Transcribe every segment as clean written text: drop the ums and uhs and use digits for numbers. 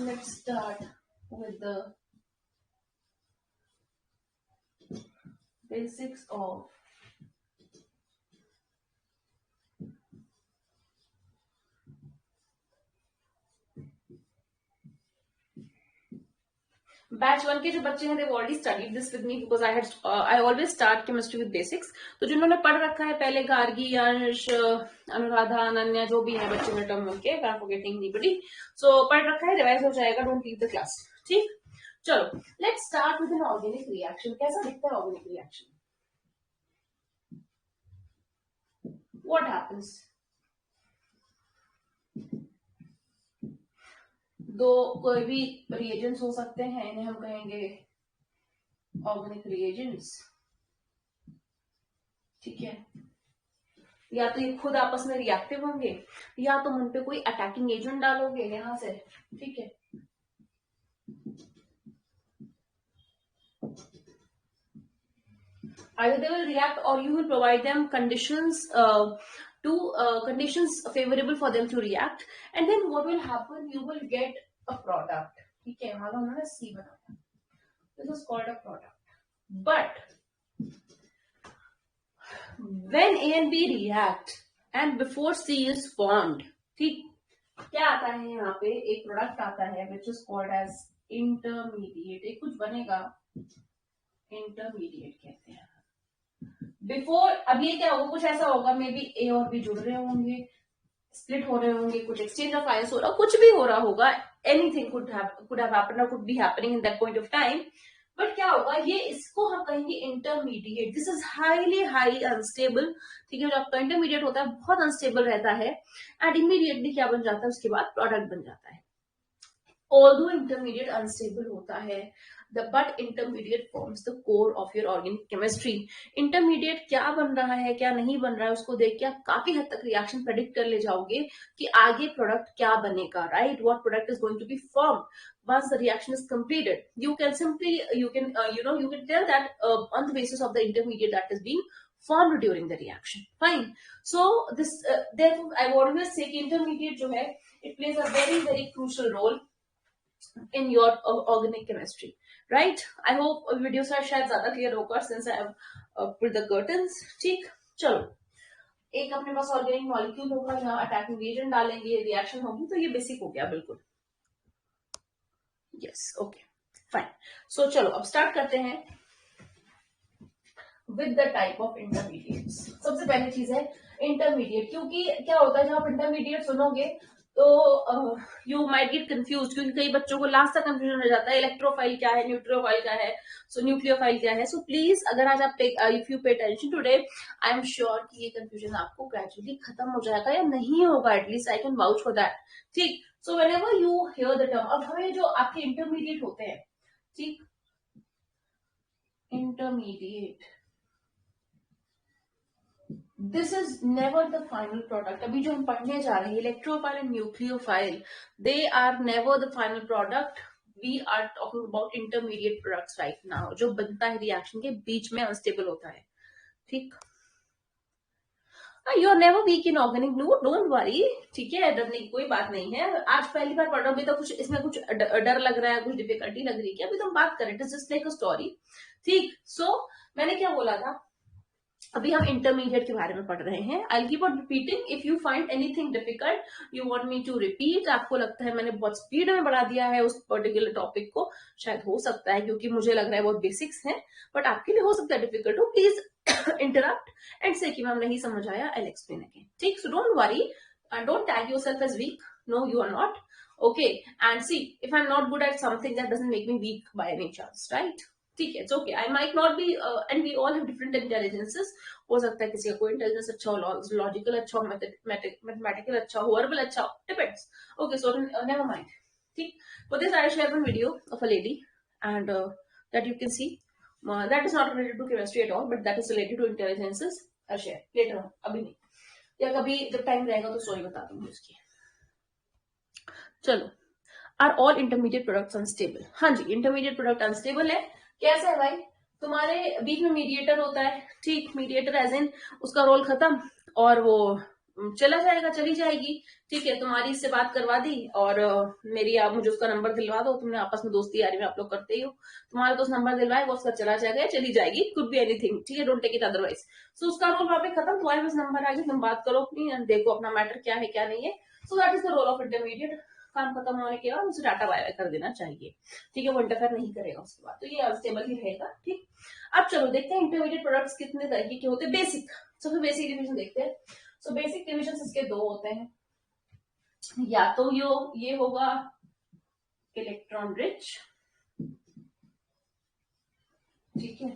let's start with the basics of batch 1 के जो बच्चे हैं, they've already studied this with me because I always start chemistry with basics. तो जिन्होंने पढ़ रखा है पहले, गार्गी, यश, अनुराधा, अनन्या, जो भी है बच्चे में टर्म उनके, I'm forgetting anybody, so पढ़ रखा है, रिवाइज हो जाएगा, don't leave the class. ठीक, चलो let's start with an organic reaction. कैसा दिखता है organic reaction? What happens? दो कोई भी रिएजेंट्स हो सकते हैं, इन्हें हम कहेंगे ऑर्गेनिक रिएजेंट्स. ठीक है, या तो ये खुद आपस में रिएक्टिव होंगे, या तुम उन पे कोई अटैकिंग एजेंट डालोगे यहां से. ठीक है, either they will react or you will provide them conditions conditions favorable for them to react, and then what will happen, you will get a product. ठीक है, मान लो उन्होंने C बनाया, this is called a product. But when A and B react and before C is formed, ठीक, क्या आता है यहाँ पे, एक प्रोडक्ट आता है which is called as intermediate. एक कुछ बनेगा, इंटरमीडिएट कहते हैं. बिफोर, अब ये क्या होगा, कुछ ऐसा होगा, मे बी ए और बी जुड़ रहे होंगे, स्प्लिट हो रहे होंगे, कुछ एक्सचेंज ऑफ आयंस हो रहा, कुछ भी हो रहा होगा, एनीथिंग कुड हैव हैपेंड और could be happening in that point of time. But क्या होगा, ये इसको हम कहेंगे intermediate. This is highly unstable. ठीक है, जो आपका इंटरमीडिएट होता है बहुत अनस्टेबल रहता है, एंड इमीडिएटली क्या बन जाता है, उसके बाद प्रोडक्ट बन जाता है. Although intermediate unstable होता है, but intermediate forms the core of your organic chemistry. Intermediate क्या बन रहा है, क्या नहीं बन रहा है, उसको देख के आप काफी हद तक रिएक्शन प्रेडिक्ट कर ले जाओगे कि आगे प्रोडक्ट क्या बनेगा, right? What product is going to be formed once the reaction is completed. You can tell that on the basis of the intermediate that is being formed during the reaction. Fine. So this therefore I would always say कि intermediate जो है, it plays a very crucial role in your organic chemistry, right? I hope video से शायद ज्यादा clear होगा since I have pulled the curtains. ठीक, चलो, एक अपने पास ऑर्गेनिक मॉलिक्यूल होगा, यहाँ अटैकिंग एजेंट डालेंगे, रिएक्शन होगी, तो ये बेसिक हो गया बिल्कुल. Yes, okay, fine. सो चलो अब स्टार्ट करते हैं with the type of intermediates. सबसे पहली चीज है इंटरमीडिएट, क्योंकि क्या होता है, जब आप इंटरमीडिएट सुनोगे तो यू माइट गेट कंफ्यूज, क्योंकि कई बच्चों को लास्ट तक कंफ्यूजन हो जाता है, इलेक्ट्रोफाइल क्या है, न्यूट्रोफाइल क्या है, सो न्यूक्लियोफाइल क्या है. सो प्लीज, अगर आज आप if you pay attention today, I am sure कि ये कंफ्यूजन आपको ग्रेजुअली खत्म हो जाएगा, या नहीं होगा, at least I can vouch for that. ठीक, so whenever you hear the term, अब हमें जो आपके इंटरमीडिएट होते हैं, ठीक, intermediate, this is never the final product. अभी जो हम पढ़ने जा रहे हैं, electrophile and nucleophile, they are never the final product. We are talking about intermediate products right now, जो बनता है रिएक्शन के बीच में, अनस्टेबल होता है. ठीक, you are never weak in organic glue, don't worry. ठीक है, डरने की कोई बात नहीं है. आज पहली बार पढ़ रहा हूँ, तो कुछ इसमें कुछ डर लग रहा है, कुछ डिफिकल्टी लग रही है, अभी तो हम बात करें, it is just like a story. ठीक, सो मैंने क्या बोला था, अभी हम इंटरमीडिएट के बारे में पढ़ रहे हैं. I keep on repeating. If you find anything difficult, you want me to repeat, आपको लगता है मैंने बहुत स्पीड में बढ़ा दिया है उस पर्टिकुलर टॉपिक को, शायद हो सकता है, क्योंकि मुझे लग रहा है बहुत बेसिक्स हैं, बट आपके लिए हो सकता है डिफिकल्ट हो, प्लीज इंटरप्ट एंड से कि मैम नहीं समझ आया, आई विल एक्सप्लेन अगेन. ठीक, so don't worry and don't tag yourself as weak. No, you are not. Okay, and see, if I'm not good at something, that doesn't make me weak by any chance, right? ठीक है, it's okay. I might not be, and we all have different intelligences. हो सकता है किसी का कोई intelligence अच्छा हो, लॉजिकल अच्छा हो, मैथमेटिकल अच्छा हो, वर्बल अच्छा हो, depends. Okay, so never mind. ठीक, for this I will share one video of a lady, and that you can see. That is not related to chemistry at all, but that is related to intelligences. I'll share later on, अभी नहीं, या कभी जब time रहेगा तो story बता दूंगी उसकी. चलो, are all intermediate products unstable? हाँ जी, इंटरमीडिएट प्रोडक्ट अनस्टेबल है. कैसे है भाई, तुम्हारे बीच में मीडिएटर होता है. ठीक, मीडिएटर एज इन उसका रोल खत्म, और वो चला जाएगा, चली जाएगी। ठीक है, तुम्हारी इससे बात करवा दी और मेरी, आप मुझे उसका नंबर दिलवा दो, तुमने आपस में दोस्ती यारी में आप लोग करते ही हो, तुम्हारा तो उस नंबर दिलवाएगा, उसका चला जाएगा या चली जाएगी, कुड बी एनीथिंग। ठीक है, डोंट टेक इट अदरवाइज। सो उसका रोल वहां पे खत्म, तुम्हारे पास नंबर आ गया, तुम बात करो अपनी and देखो अपना मैटर क्या है क्या नहीं है। So that is the role of intermediate. काम खत्म होने के बाद उसे डाटा बाय कर देना चाहिए। ठीक है, वो इंटरफेयर नहीं करेगा उसके बाद, तो ये अनस्टेबल ही रहेगा। ठीक, अब चलो देखते हैं इंटरमीडिएट प्रोडक्ट्स कितने तरीके के होते हैं। बेसिक, सबसे बेसिक डिवीजन देखते हैं। सो बेसिक डिविजन इसके दो होते हैं, या तो ये होगा इलेक्ट्रॉन रिच, ठीक है,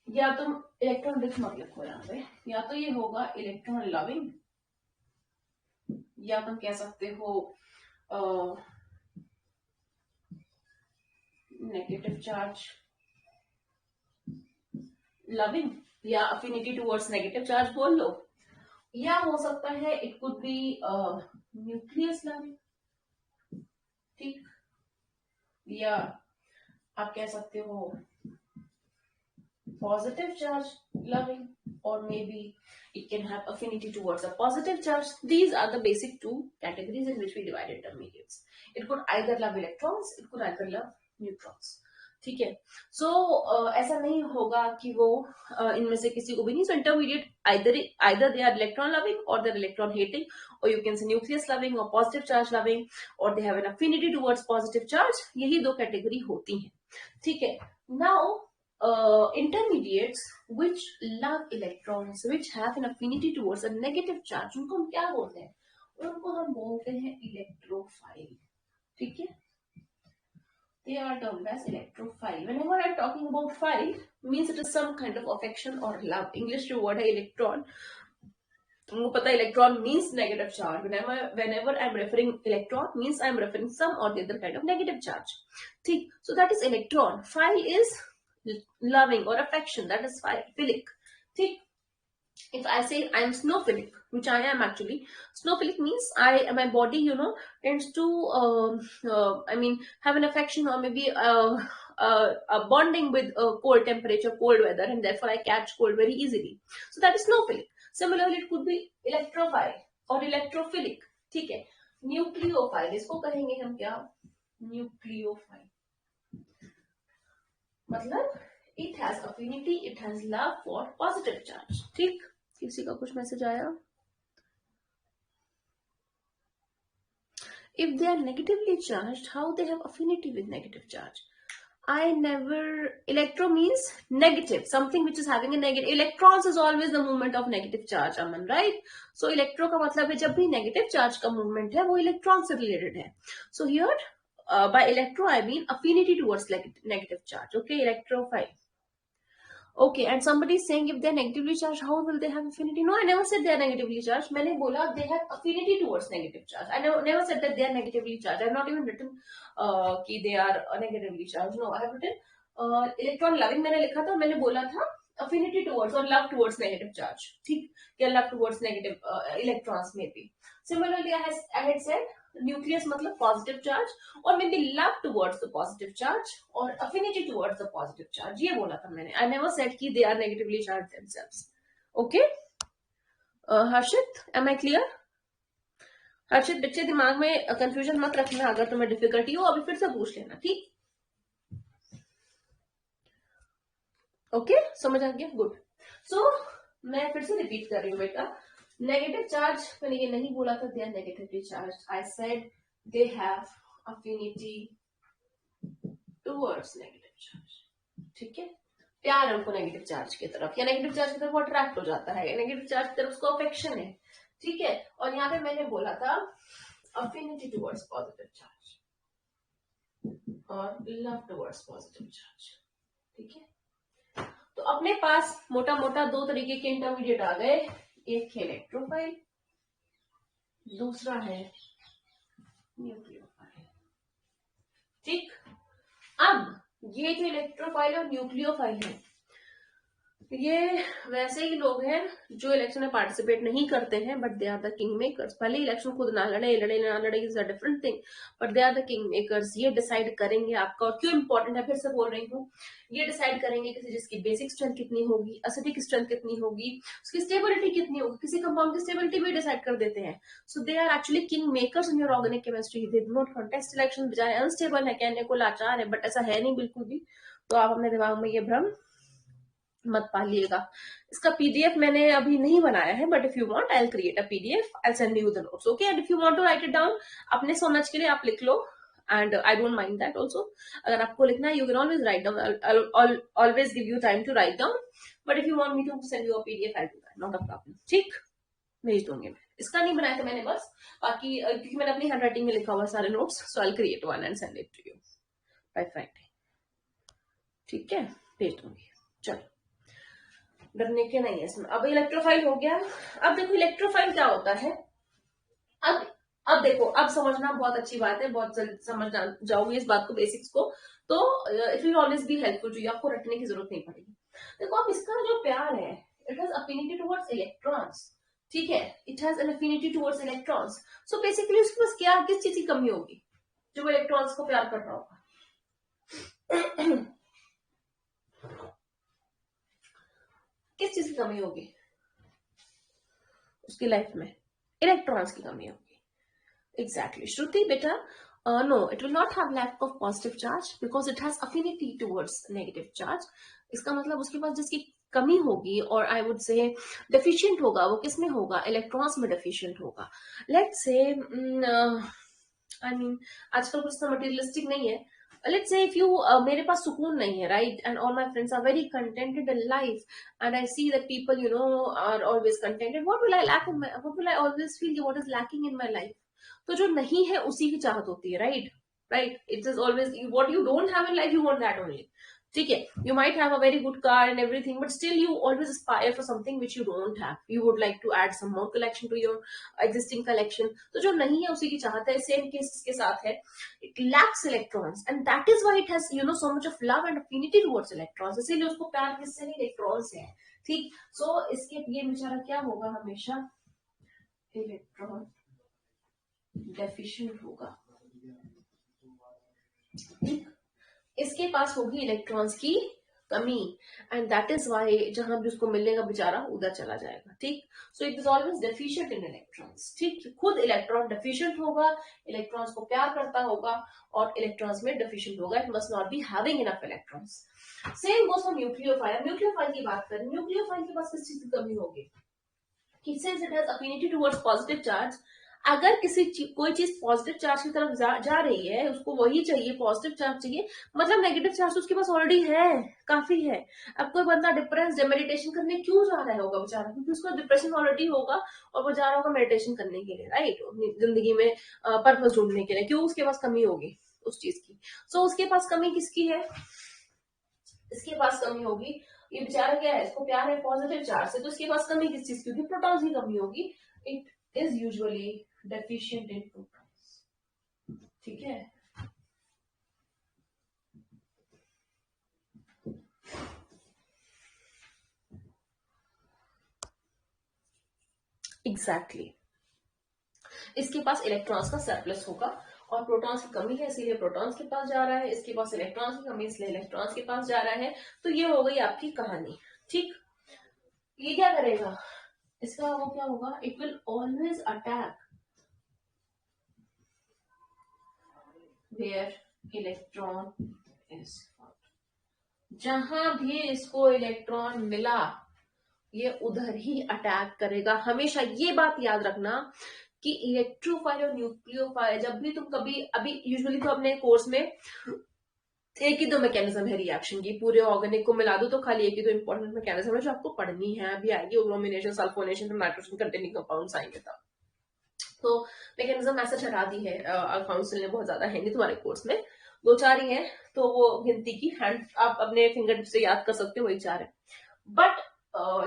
या तुम इलेक्ट्रॉन रिच मत लिखो यहाँ पे, या तो ये होगा इलेक्ट्रॉन लविंग, या तुम कह सकते हो नेगेटिव चार्ज लविंग, या अफिनिटी टुवर्ड्स नेगेटिव चार्ज बोल लो, या हो सकता है it could be nucleus loving. ठीक, या आप कह सकते हो positive charge loving, or maybe it can have affinity towards a positive charge. These are the basic two categories in which we divide intermediates. It could either love electrons, it could either love neutrons. ठीक है, सो ऐसा नहीं होगा कि वो इनमें से किसी को भी नहीं। सो intermediate either they are electron loving or they're electron hating, or you can say nucleus loving or positive charge loving, or they have an affinity towards positive charge. यही दो कैटेगरी होती हैं। ठीक है, now intermediates which love electrons, which have an affinity towards a negative charge, उनको हम क्या बोलते हैं? उनको हम बोलते हैं इलेक्ट्रोफाइल। ठीक है, they are termed as electrophile. Whenever I'm talking about phile, means it is some kind of affection or love. English जो word है electron, तुमको पता है electron means negative charge. Whenever I'm referring electron means I'm referring some or the other kind of negative charge. ठीक, so that is electron. Phile is loving or affection, that is philic. ठीक, if I say I'm snowphilic, which I am actually, snowphilic means my body tends to have an affection or maybe a bonding with cold temperature, cold weather, and therefore I catch cold very easily. So that is snowphilic. Similarly it could be electrophile or electrophilic. ठीक है, nucleophile इसको कहेंगे हम क्या? Nucleophile मतलब it has affinity, it has love for positive charge. ठीक, किसी का कुछ मैसेज आया? If they are negatively charged, how they have affinity with negative charge? I never. Electro means negative, something which is having a negative. Electrons is always the movement of negative charge, Aman, right? So electro का मतलब है जब भी negative charge का movement है वो electron से related है. So here by electro I mean affinity towards negative charge. Okay, electrophile. Okay, and somebody is saying if they are negatively charged, how will they have affinity? No, I never said they are negatively charged. मैंने बोला they have affinity towards negative charge. I never said that they are negatively charged. I have not even written कि they are negatively charged. No, I have written electron loving मैंने लिखा था, मैंने बोला था affinity towards or love towards negative charge. ठीक, या love towards negative electrons maybe. Similarly, I had said nucleus मतलब positive charge or maybe love towards the positive charge or affinity towards the positive charge. ये बोला था मैंने. I never said कि they are negatively charged themselves. Okay? Harshit, am I clear? हर्षित बच्चे दिमाग में confusion मत रखना, अगर तुम्हें डिफिकल्टी हो अभी फिर से पूछ लेना, ठीक? ओके, समझ आ गया? गुड. सो मैं फिर से रिपीट कर रही हूँ बेटा. नेगेटिव चार्ज मैंने ये नहीं बोला था they are negatively charge. I said they have affinity towards negative charge. ठीक है, प्यार है उनको नेगेटिव चार्ज की तरफ, या नेगेटिव चार्ज की तरफ अट्रैक्ट हो जाता है, नेगेटिव चार्ज की तरफ उसको अफेक्शन है. ठीक है, और यहाँ पे मैंने बोला था अफिनिटी टुवर्ड्स पॉजिटिव चार्ज और लव टुवर्ड्स पॉजिटिव चार्ज. ठीक है, तो अपने पास मोटा मोटा दो तरीके के इंटरमीडिएट आ गए. एक है इलेक्ट्रोफाइल, दूसरा है न्यूक्लियोफाइल. ठीक, अब ये जो इलेक्ट्रोफाइल और न्यूक्लियोफाइल है, ये वैसे ही लोग हैं जो इलेक्शन में पार्टिसिपेट नहीं करते हैं, but they are the king makers. भले इलेक्शन खुद ना लड़े, लड़े ना लड़े is a different thing, but they are the king makers. ये डिसाइड करेंगे आपका और क्यों इंपॉर्टेंट है, फिर से बोल रही हूँ, ये डिसाइड करेंगे किसी चीज की बेसिक स्ट्रेंथ कितनी होगी, एसिडिक स्ट्रेंथ कितनी होगी, उसकी स्टेबिलिटी कितनी होगी, किसी कंपाउंड की स्टेबिलिटी भी डिसाइड कर देते हैं। So they are actually kingmakers in your organic chemistry. They do not contest election. बेचारे अनस्टेबल है, कहने को लाचार है, बट ऐसा है नहीं बिल्कुल भी। तो आप अपने दिमाग में ये भ्रम मत पालिएगा। इसका पीडीएफ मैंने अभी नहीं बनाया है, but if you want I will create a PDF, I send you the notes, okay. And if you want to write it down, अपने समझ के लिए आप लिख लो, and I don't mind that also. अगर आपको लिखना है, you can always write down, always give you time to write down, but if you want me to send you a PDF, I do that, not a problem, ठीक। भेज दूंगी मैं। इसका नहीं बनाया था मैंने बस, बाकी क्योंकि मैंने अपनी हैंडराइटिंग में लिखा हुआ सारे notes, so I will create one and send it to you by Friday, ठीक है। भेज दूंगी, चलो, डरने के नहीं है इसमें। अब इलेक्ट्रोफाइल हो गया। अब देखो इलेक्ट्रोफाइल क्या होता है। अब अब देखो, अब समझना बहुत अच्छी बात है, बहुत जल्द समझ जाओगे इस बात को, बेसिक्स को, तो it will always be helpful to you, आपको रटने की जरूरत नहीं पड़ेगी। देखो, अब इसका जो प्यार है, it has affinity towards electrons, ठीक है, it has an affinity towards electrons. So basically उसके पास क्या, किस चीज की कमी होगी जो वो इलेक्ट्रॉन्स को प्यार कर रहा होगा? किस चीज की कमी होगी उसकी लाइफ में? इलेक्ट्रॉन्स की कमी होगी। Exactly. Shruti, beta, no, it will not have lack of positive charge because it has affinity towards negative charge. इसका मतलब उसके पास जिसकी कमी होगी, और आई वुड से डेफिशिएंट होगा, वो किसमें होगा? इलेक्ट्रॉन्स में डेफिशिएंट होगा। लेट्स से आई मीन आजकल कुछ तो मटेरियलिस्टिक नहीं है। लेट्स से इफ यू, मेरे पास सुकून नहीं है, right, and all my friends are very contented in life, and I see that people you know are always contented, what will I lack in my, what will I always feel, what is lacking in my life? तो जो नहीं है उसी की चाहत होती है, right, right. It is always what you don't have in life, you want that only, ठीक है। You might have a very good car and everything, but still you always aspire for something which you don't have, you would like to add some more collection to your existing collection. तो जो नहीं है उसी की चाहत है। Same case के साथ है, it lacks electrons, and that is why it has you know so much of love and affinity towards electrons, इसीलिए उसको प्यार किससे नहीं, इलेक्ट्रॉन से है, ठीक। सो इसके ये बेचारा क्या होगा, हमेशा इलेक्ट्रॉन डेफिशिएंट होगा, इसके पास होगी इलेक्ट्रॉन्स की कमी, एंड दैट इज वाई जहां भी उसको मिलेगा बेचारा उधर चला जाएगा, ठीक। सो it is always deficient in electrons, ठीक। खुद इलेक्ट्रॉन डेफिशिएंट होगा, इलेक्ट्रॉन्स को प्यार करता होगा, और इलेक्ट्रॉन्स में डेफिशिएंट होगा, it must not be having enough electrons. Same goes for nucleophile. Nucleophile की बात करें, न्यूक्लियोफाइल के पास किस चीज की कमी होगी? कि since it has affinity towards positive charge, अगर कोई चीज पॉजिटिव चार्ज की तरफ जा रही है, उसको वही चाहिए, पॉजिटिव चार्ज चाहिए, मतलब नेगेटिव चार्ज उसके पास ऑलरेडी है, काफी है। अब कोई बंदा डिप्रेस मेडिटेशन करने क्यों जा रहा होगा बेचारा? क्योंकि उसको डिप्रेशन ऑलरेडी होगा और वो जा रहा होगा मेडिटेशन करने के लिए, राइट, जिंदगी में पर्पस ढूंढने के लिए। क्यों? उसके पास कमी होगी उस चीज की। सो उसके पास कमी किसकी है? इसके पास कमी होगी, ये बेचारा क्या है, इसको प्यार है पॉजिटिव चार्ज से, तो इसके पास कमी किस चीज की होगी? प्रोटॉन्स की कमी होगी। It is usually deficient in protons, ठीक है। एग्जैक्टली इसके पास इलेक्ट्रॉन्स का सरप्लस होगा, और प्रोटॉन्स की कमी है, इसीलिए प्रोटॉन्स के पास जा रहा है। इसके पास इलेक्ट्रॉन्स की कमी, इसलिए इलेक्ट्रॉन्स के पास जा रहा है। तो ये हो गई आपकी कहानी, ठीक। ये क्या करेगा? इसका वो क्या होगा? It will always attack where electron is found, जहां भी इसको इलेक्ट्रॉन मिला ये उधर ही अटैक करेगा। हमेशा ये बात याद रखना कि इलेक्ट्रोफाइल और न्यूक्लियोफाइल, जब भी तुम कभी, अभी यूजुअली तो अपने कोर्स में एक ही दो मैकेनिज्म है रिएक्शन की, पूरे ऑर्गेनिक को मिला दो तो खाली एक ही दो इंपॉर्टेंट मैकेनिज्म है जो आपको पढ़नी है, अभी आएगी ब्रोमिनेशन, सल्फोनेशन, फिर नाइट्रोजन कंटेनिंग कंपाउंड्स आएंगे तब। तो मैकेनिज्म ऐसा चढ़ा दी है काउंसिल ने, बहुत ज्यादा है नहीं तुम्हारे कोर्स में, दो चार ही है, तो वो गिनती की हैंड आप अपने फिंगर से याद कर सकते हो, वही चार है। But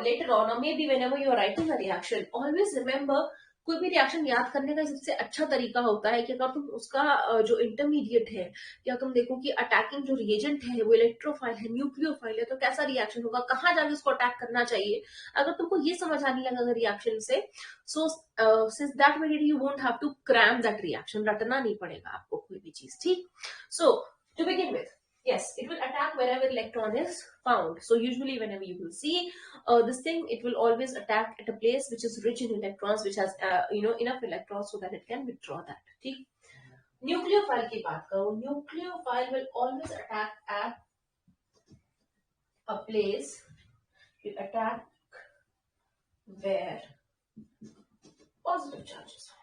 later on, may be whenever you are writing a reaction, always remember कोई भी रिएक्शन याद करने का सबसे अच्छा तरीका होता है कि अगर तुम उसका जो इंटरमीडिएट है, या तुम देखो कि अटैकिंग जो रिएजेंट है वो इलेक्ट्रोफाइल है, न्यूक्लियोफाइल है, तो कैसा रिएक्शन होगा, कहाँ जाके उसको अटैक करना चाहिए, अगर तुमको ये समझ आने लगा रिएक्शन से, so since that way you won't have to cram that reaction, रटना नहीं पड़ेगा आपको कोई भी चीज, ठीक। So to begin with, yes, it will attack wherever electron is found. So usually whenever you will see this thing, it will always attack at a place which is rich in electrons, which has enough electrons so that it can withdraw that, ठीक। Nucleophile की बात करो, nucleophile will always attack at a place, will attack where positive charge is found,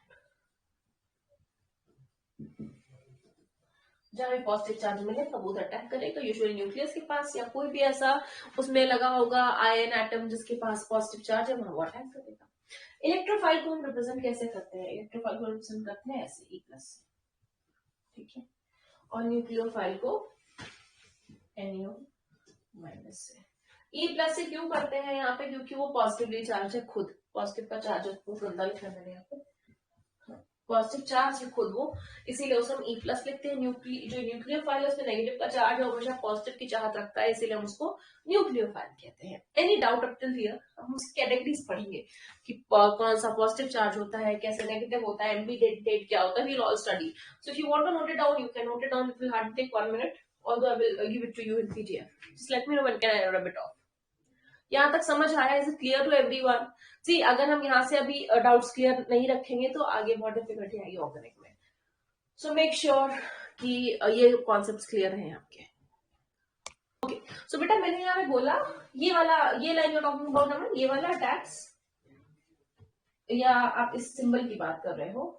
जहां भी positive charge मिले तब उधर attack करेगा, यूजुअली न्यूक्लियस के पास या कोई भी ऐसा उसमें लगा होगा आयन एटम जिसके पास पॉजिटिव चार्ज है, वहां वो अटैक करेगा। इलेक्ट्रोफाइल को हम रिप्रेजेंट कैसे करते हैं, इलेक्ट्रोफाइल को रिप्रेजेंट करते हैं ऐसे E+, ठीक है, और न्यूक्लियोफाइल को NO- से। E+ से क्यों करते हैं यहाँ पे, क्योंकि वो पॉजिटिवली चार्ज है, खुद पॉजिटिव का चार्ज है, गंदा लिखा मैंने यहाँ पे, पॉजिटिव चार्ज है खुद वो, इसीलिए उसे हम E+ लिखते हैं। जो न्यूक्लियोफाइल है उसमें नेगेटिव का चार्ज है, हमेशा पॉजिटिव की चाहत रखता है, इसीलिए हम उसको न्यूक्लियोफाइल कहते हैं। Any doubt up till here, हम उसकी कैटेगरीज पढ़ेंगे कि कौन सा पॉजिटिव चार्ज होता है, कैसे नेगेटिव होता है, एम्बीडेट क्या होता है, we will all study. So if you want to note it down, you can note it down, it will hardly take 1 minute, although I will give it to you in PDF. Just let me know when can I rub it off. यहाँ तक समझ आया, is clear to everyone? सी अगर हम यहाँ से अभी doubts clear नहीं रखेंगे तो आगे बहुत डिफिकल्टी आएगी ऑर्गेनिक में। सो मेक श्योर कि ये कॉन्सेप्ट्स क्लियर हैं आपके। ओके, सो बेटा मैंने यहाँ पे बोला ये वाला, ये लाइन यू टॉकिंग अबाउट अमन, ये वाला अटैक्स, या आप इस सिंबल की बात कर रहे हो?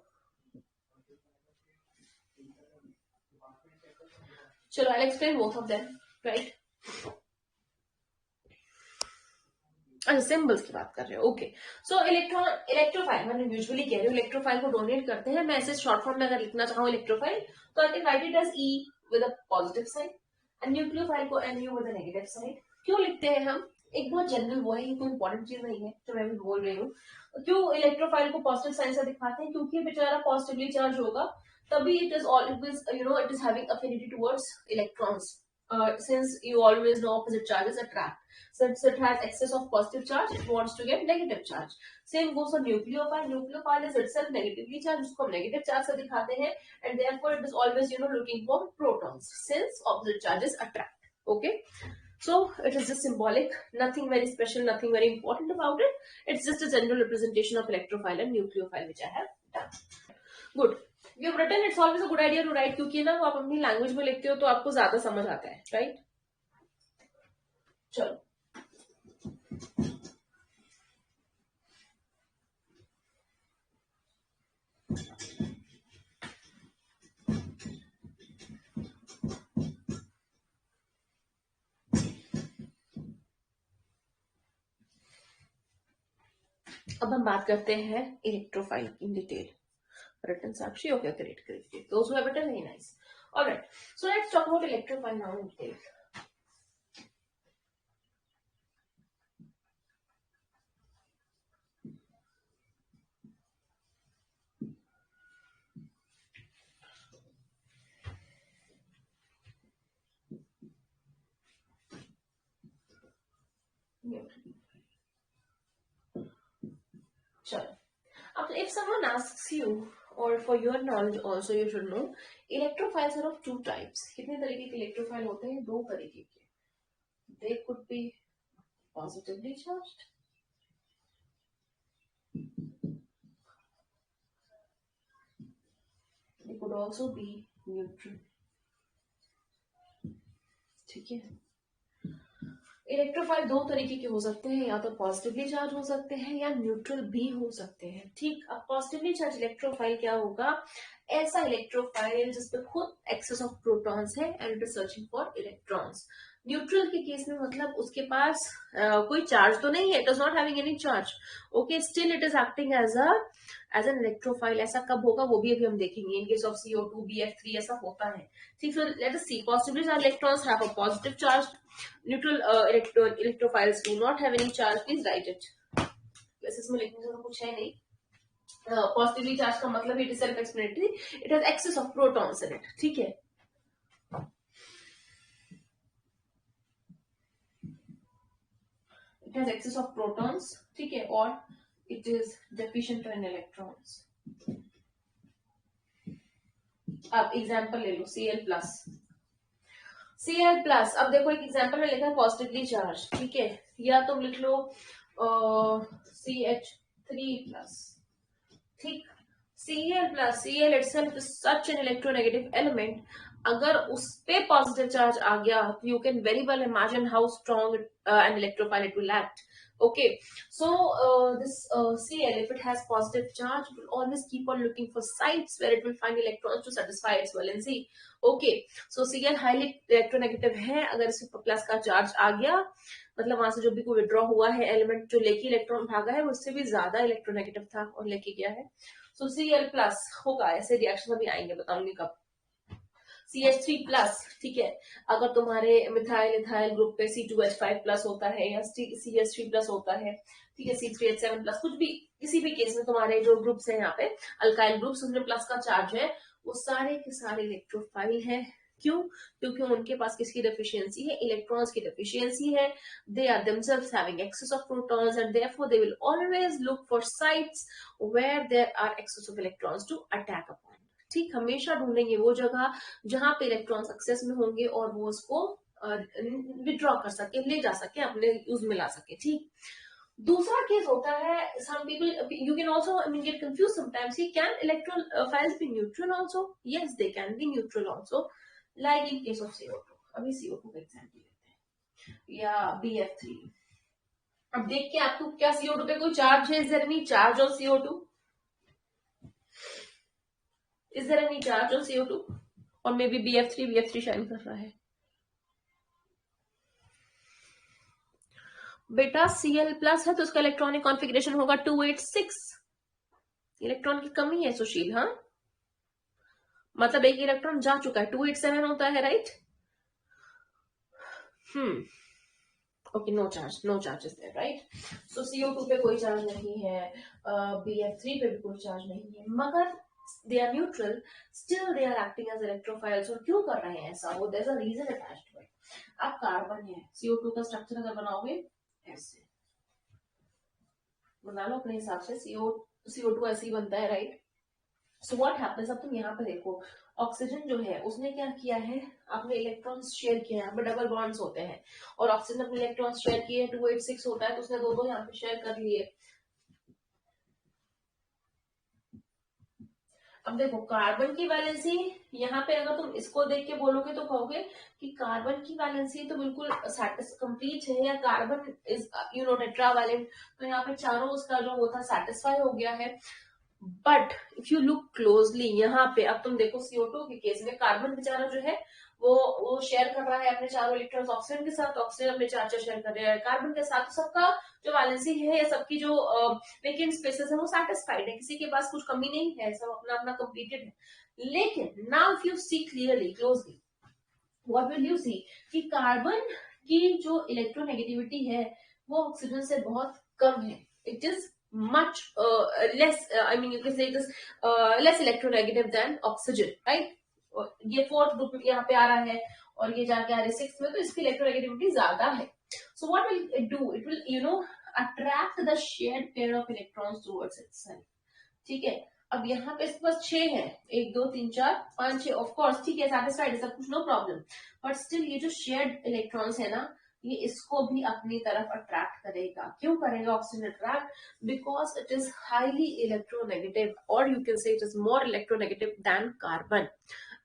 चलो I explain both of them, right. अच्छा, सिंबल्स की बात कर रहे हो, ओके। सो इलेक्ट्रोफाइल मैंने यूजुअली कह रही हूँ, इलेक्ट्रोफाइल को डोनेट करते हैं। मैं ऐसे शॉर्ट फॉर्म में अगर लिखना चाहूँ इलेक्ट्रोफाइल, तो I can write it as E with a positive sign, and nucleophile को NU with a negative sign. क्यों लिखते हैं हम, एक बहुत जनरल वो है, ये कोई इंपॉर्टेंट चीज नहीं है जो मैं भी बोल रही हूँ। क्यों इलेक्ट्रोफाइल को पॉजिटिव साइन से दिखाते हैं, क्योंकि बेचारा पॉजिटिवली चार्ज होगा, तभी it is always it is having affinity towards electrons, since you always know opposite charges attract. Since it has excess of positive charge, it wants to get negative charge. Same goes for nucleophile. Nucleophile is itself negatively charged, उसको हम negative charge से दिखाते हैं, and therefore it is always looking for protons, since opposite charges attract. Okay, so it is just symbolic, nothing very special, nothing very important about it. It's just a general representation of electrophile and nucleophile which I have done. Good. You have written, it's always a good idea to write, क्योंकि ना वो आप अपनी language में लिखते हो तो आपको ज्यादा समझ आता है, राइट। चलो अब हम बात करते हैं electrophile in detail. Written Sakshi, okay, great, great, great. Those who have written, very nice. All right, so let's talk about electrophile now in detail. Chalo. If someone asks you, or for your knowledge also you should know, electrophiles are of two types. कितने तरीके के electrophile होते हैं? दो तरीके के. They could be positively charged, they could also be neutral. ठीक है, इलेक्ट्रोफाइल दो तरीके के हो सकते हैं, या तो पॉजिटिवली चार्ज हो सकते हैं या न्यूट्रल भी हो सकते हैं, ठीक। अब पॉजिटिवली चार्ज इलेक्ट्रोफाइल क्या होगा, ऐसा इलेक्ट्रोफाइल जिसपे खुद एक्सेस ऑफ प्रोटॉन्स है and it is searching for electrons. Neutral के केस में मतलब उसके पास कोई चार्ज तो नहीं है, it is not having any charge, okay, still it is acting as an electrophile. ऐसा कब होगा वो भी अभी हम देखेंगे। In case of CO2 BF3 ऐसा होता है, ठीक। So let us see, positively charge electrons have a positive charge, neutral electrophiles do not have any charge. Please write it. वैसे इसमें लिखने का कुछ है नहीं, पॉजिटिवली चार्ज का मतलब it is self explanatory, it has excess of protons in it, ठीक है। It has excess of protons, ठीक है, और it is deficient in electrons. अब एग्जांपल ले लो, Cl+। Cl+, अब देखो एक एग्जांपल में लिखा है पॉजिटिवली चार्ज, ठीक है, या तुम लिख लो CH3+, ठीक। Cl+, Cl itself is such an electronegative element, अगर उस पे पॉजिटिव चार्ज आ गया, you can very well imagine how strong an electrophile it will act. Okay, so this Cl, if it has positive charge, will always keep on looking for sites where it will find electrons to satisfy its valency. Okay, so Cl highly electronegative है, अगर इसमें plus का charge आ गया, मतलब वहां से जो भी कोई विड्रॉ हुआ है एलिमेंट, जो लेके इलेक्ट्रॉन भागा है, वो उससे भी ज्यादा इलेक्ट्रोनेगेटिव था और लेके गया है। सो Cl+ होगा, ऐसे रिएक्शन अभी आएंगे, बताऊंगी कब। CH3+, ठीक है, अगर तुम्हारे मिथाइल इथाइल ग्रुप पे C2H5+ होता है या CH3+ होता है, ठीक है, C3H7+, कुछ भी, किसी भी केस में तुम्हारे जो ग्रुप्स हैं यहाँ पे अल्काइल ग्रुप्स, उनमें प्लस का चार्ज है, वो सारे के सारे इलेक्ट्रोफाइल है। क्यों? क्योंकि उनके पास किसकी डेफिशिएंसी है? इलेक्ट्रॉन्स की डेफिशिएंसी है। They are themselves having excess of protons and therefore they will always look for sites where there are excess of electrons to attack upon. ठीक, हमेशा ढूंढेंगे वो जगह जहां पे इलेक्ट्रॉन सक्सेस में होंगे और वो उसको विड्रॉ कर सके, ले जा सके, अपने यूज में ला सके, ठीक। दूसरा केस होता है, some people, you can also, I mean, get confused sometimes. Can electrophiles be neutral also? Yes, they can be neutral also, like in case of CO2. अभी CO2 का एग्जाम्पल लेते हैं, या BF3। अब देख के आपको क्या CO2 पे कोई चार्ज है? Is there any charge on CO2? Is there any charge on CO2? और मे बी BF3 शाइन कर रहा है। बेटा Cl+ है तो उसका इलेक्ट्रॉनिक कॉन्फ़िगरेशन होगा 286, इलेक्ट्रॉन की कमी है सुशील, हाँ, मतलब एक इलेक्ट्रॉन जा चुका है, 287 होता है, right. Okay, no charge is there, right. So CO2 पे कोई चार्ज नहीं है, BF3 पे भी कोई चार्ज नहीं है, मगर they are neutral, still they are acting as electrophiles. और क्यों कर रहे हैं ऐसा? वो there is a reason attached to it. अब कार्बन है, CO2 का स्ट्रक्चर अगर बनाओगे ऐसे बना लो अपने हिसाब से, CO2 ऐसे ही बनता है, राइट। सो व्हाट हैपेंस, अब तुम यहाँ पे देखो, ऑक्सीजन जो है उसने क्या किया है, अपने इलेक्ट्रॉन्स शेयर किए हैं, यहाँ पे डबल बॉन्ड्स होते हैं, और ऑक्सीजन अपने इलेक्ट्रॉन्स शेयर किए, 286 होता है, तो उसने दो यहाँ पे शेयर कर लिए। अब देखो कार्बन की वैलेंसी, यहाँ पे अगर तुम इसको देख के बोलोगे तो कहोगे कि कार्बन की वैलेंसी तो बिल्कुल कंप्लीट है, या कार्बन इज टेट्रावैलेंट, तो यहाँ पे चारों उसका जो वो था सेटिस्फाई हो गया है। But if you look closely यहाँ पे, अब तुम देखो CO2 के केस में कार्बन बेचारा जो है वो शेयर कर रहा है अपने चारों इलेक्ट्रॉन्स ऑक्सीजन के साथ, ऑक्सीजन अपने चार शेयर कर रहा है कार्बन के साथ, तो सबका जो वैलेंसी है या सबकी जो वेकेंट स्पेसेस है वो सेटिस्फाइड है, किसी के पास कुछ कमी नहीं है, सब अपना अपना कंप्लीटेड है। लेकिन now if you see clearly closely, what will you see कि कार्बन की जो इलेक्ट्रोनेगेटिविटी है वो ऑक्सीजन से बहुत कम है, it is much less, I mean you can say it is less electronegative than oxygen, right? ये फोर्थ ग्रुप यहाँ पे आ रहा है और ये जाके आ रहा है सिक्स्थ में, तो इसकी इलेक्ट्रोनेगेटिविटी ज्यादा है। So what will it do, it will attract the shared pair of electrons towards itself, ठीक है। अब यहाँ पे इसके पास 6 है, 1 2 3 4 5 6, ऑफ कोर्स ठीक है, सेटिस्फाइड है सब कुछ, नो प्रॉब्लम, बट स्टिल ये जो शेयर्ड इलेक्ट्रॉन्स है ना, ये इसको भी अपनी तरफ अट्रैक्ट करेगा। क्यों करेगा oxygen attract? Because it is highly electronegative, और you can say it is more electronegative than carbon.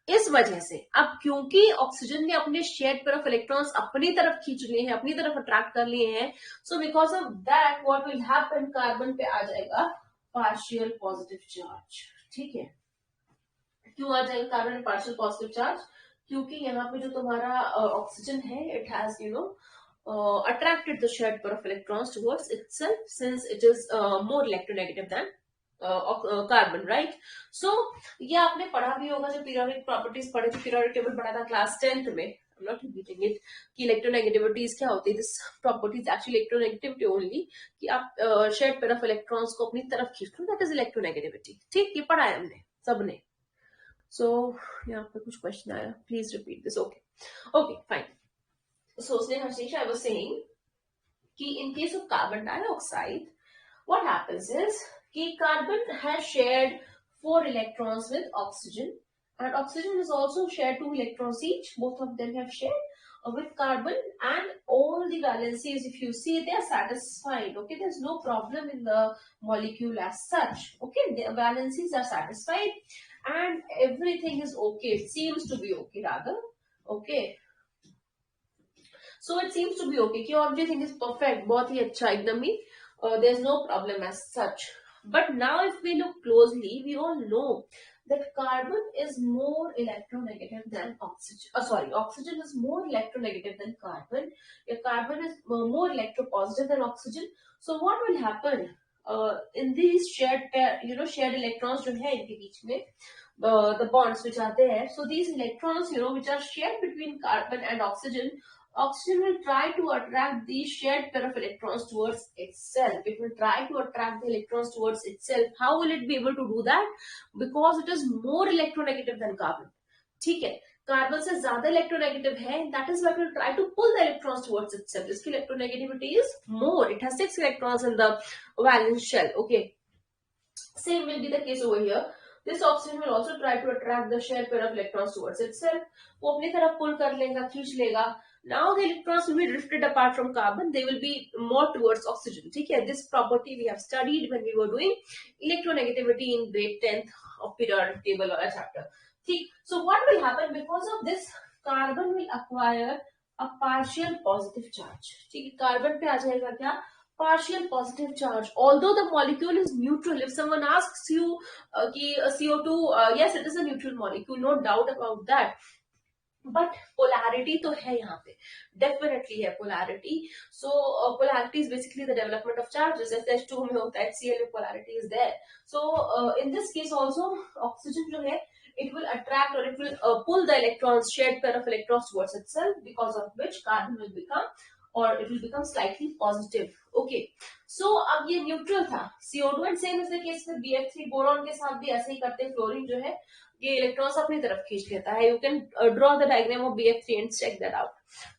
इस वजह से अब क्योंकि ऑक्सीजन ने अपने शेयर्ड पेयर ऑफ इलेक्ट्रॉन्स अपनी तरफ खींच लिए हैं, अपनी तरफ अट्रैक्ट कर लिए हैं, so because of that what will happen, carbon पे आ जाएगा पार्शियल पॉजिटिव चार्ज, ठीक है। क्यों आ जाएगा कार्बन में पार्शियल पॉजिटिव चार्ज? क्योंकि यहाँ पे जो तुम्हारा ऑक्सीजन है, it has attracted the shared pair of electrons towards itself, since it is more electronegative than carbon, right. So ये आपने पढ़ा भी होगा, जब पीरियोडिक प्रॉपर्टीज पढ़े थे, पीरियोडिक टेबल पढ़ा था क्लास 10th में, I'm not repeating it कि electronegativities क्या होती है. This property is actually electronegativity only कि आप shared pair of electrons को अपनी तरफ खींचते हो, that is electronegativity. ठीक, ये पढ़ा है हमने सबने. So यहाँ पे कुछ question आया, please repeat this. Okay, fine. So Hashish, I was saying कि in case of carbon dioxide, what happens is कि carbon has shared 4 electrons with oxygen, and oxygen has also shared 2 electrons each. Both of them have shared with carbon, and all the valencies, if you see, they are satisfied. Okay, there's no problem in the molecule as such. Okay, the valencies are satisfied and everything is okay. It seems to be okay rather. Okay, so it seems to be okay कि everything is perfect, बहुत ही अच्छा एकदम ही, there's no problem as such. But now if we look closely, we all know that carbon is more electronegative than oxygen. Oxygen is more electronegative than carbon. Carbon is more electropositive than oxygen. So what will happen in these shared pair, shared electrons जो है इनके बीच में, the bonds which are there, so these electrons, which are shared between carbon and oxygen will try to attract these shared pair of electrons towards itself. It will try to attract the electrons towards itself. How will it be able to do that? Because it is more electronegative than carbon. ठीक है, carbon से ज्यादा electronegative है, that is why it will try to pull the electrons towards itself. इसकी electronegativity is more. It has 6 electrons in the valence shell. Okay, same will be the case over here. This oxygen will also try to attract the shared pair of electrons towards itself. वो अपनी तरफ pull कर लेगा, खींच लेगा. Now the electrons will be drifted apart from carbon. They will be more towards oxygen. ठीक है, this property we have studied when we were doing electronegativity in grade 10th of periodic table or chapter. ठीक, so what will happen because of this? Carbon will acquire a partial positive charge. ठीक है, carbon पे आ जाएगा क्या? Partial positive charge. Although the molecule is neutral, if someone asks you CO2, yes, it is a neutral molecule, no doubt about that. But polarity तो है यहाँ पे, definitely है polarity. So polarity is basically the development of charges. SH2 में होता है, HCl में polarity is there. So in this case also oxygen जो है, it will attract or it will pull the electrons, shared pair of electrons towards itself, because of which carbon will become, or it will become slightly positive. Okay, so अब ये neutral था CO2, and same is the case with BF3. Boron के साथ भी ऐसे ही करते हैं. Fluorine जो है ये इलेक्ट्रॉन्स अपनी तरफ खींच लेता है. You can draw the diagram of BF3 and check that out.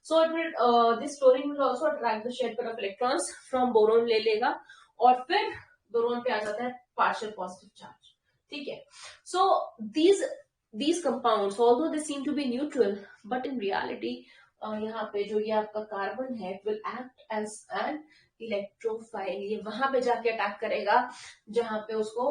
So it will this fluorine will also attract the shared pair of electrons from boron ले लेगा, और फिर बोरॉन पे आ जाता है partial positive charge. ठीक है, so these compounds, although they seem to be neutral, but in reality यहाँ पे जो ये आपका कार्बन है, it will act as an electrophile. ये वहां पे जाके अटैक करेगा जहां पे उसको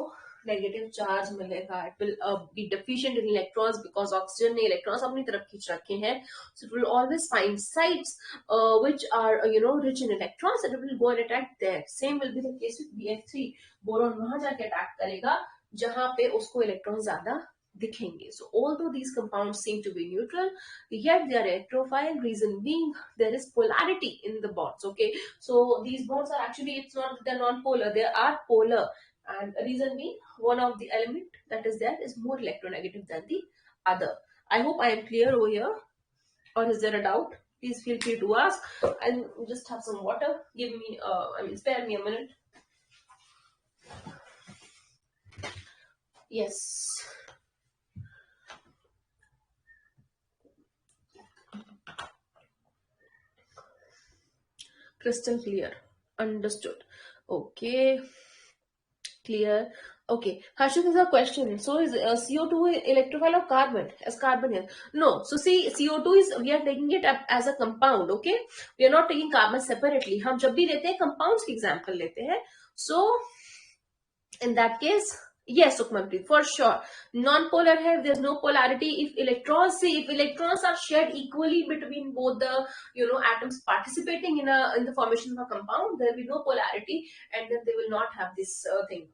नेगेटिव चार्ज मिलेगा. It will be deficient in electrons because oxygen ने इलेक्ट्रॉन्स अपनी तरफ खींच रखे हैं. So it will always find sites which are rich in electrons and it will go and attack there. Same will be the case with BF3. Boron वहां जाके attack करेगा जहां पे उसको इलेक्ट्रॉन ज्यादा दिखेंगे. So although these compounds seem to be neutral, yet they are electrophile. Reason being, there is polarity in the bonds. Okay, so these bonds are actually, it's not, they're non-polar, they are polar. And reason being, one of the element that is there is more electronegative than the other. I hope I am clear over here, or is there a doubt? Please feel free to ask. I'll just have some water. Give me, spare me a minute. Yes. Crystal clear. Understood. Okay. Clear. Okay. Harshit, is a question. So is CO2 electrophile or carbon? As carbon here. No. So see, CO2 is, we are taking it up as a compound. Okay. We are not taking carbon separately. हम जब भी लेते हैं compounds की example लेते हैं. So in that case, yes, Sukmanpreet, for sure. Non-polar है, there's no polarity. If electrons are shared equally between both the atoms participating in the formation of a compound, there will be no polarity, and then they will not have this thing.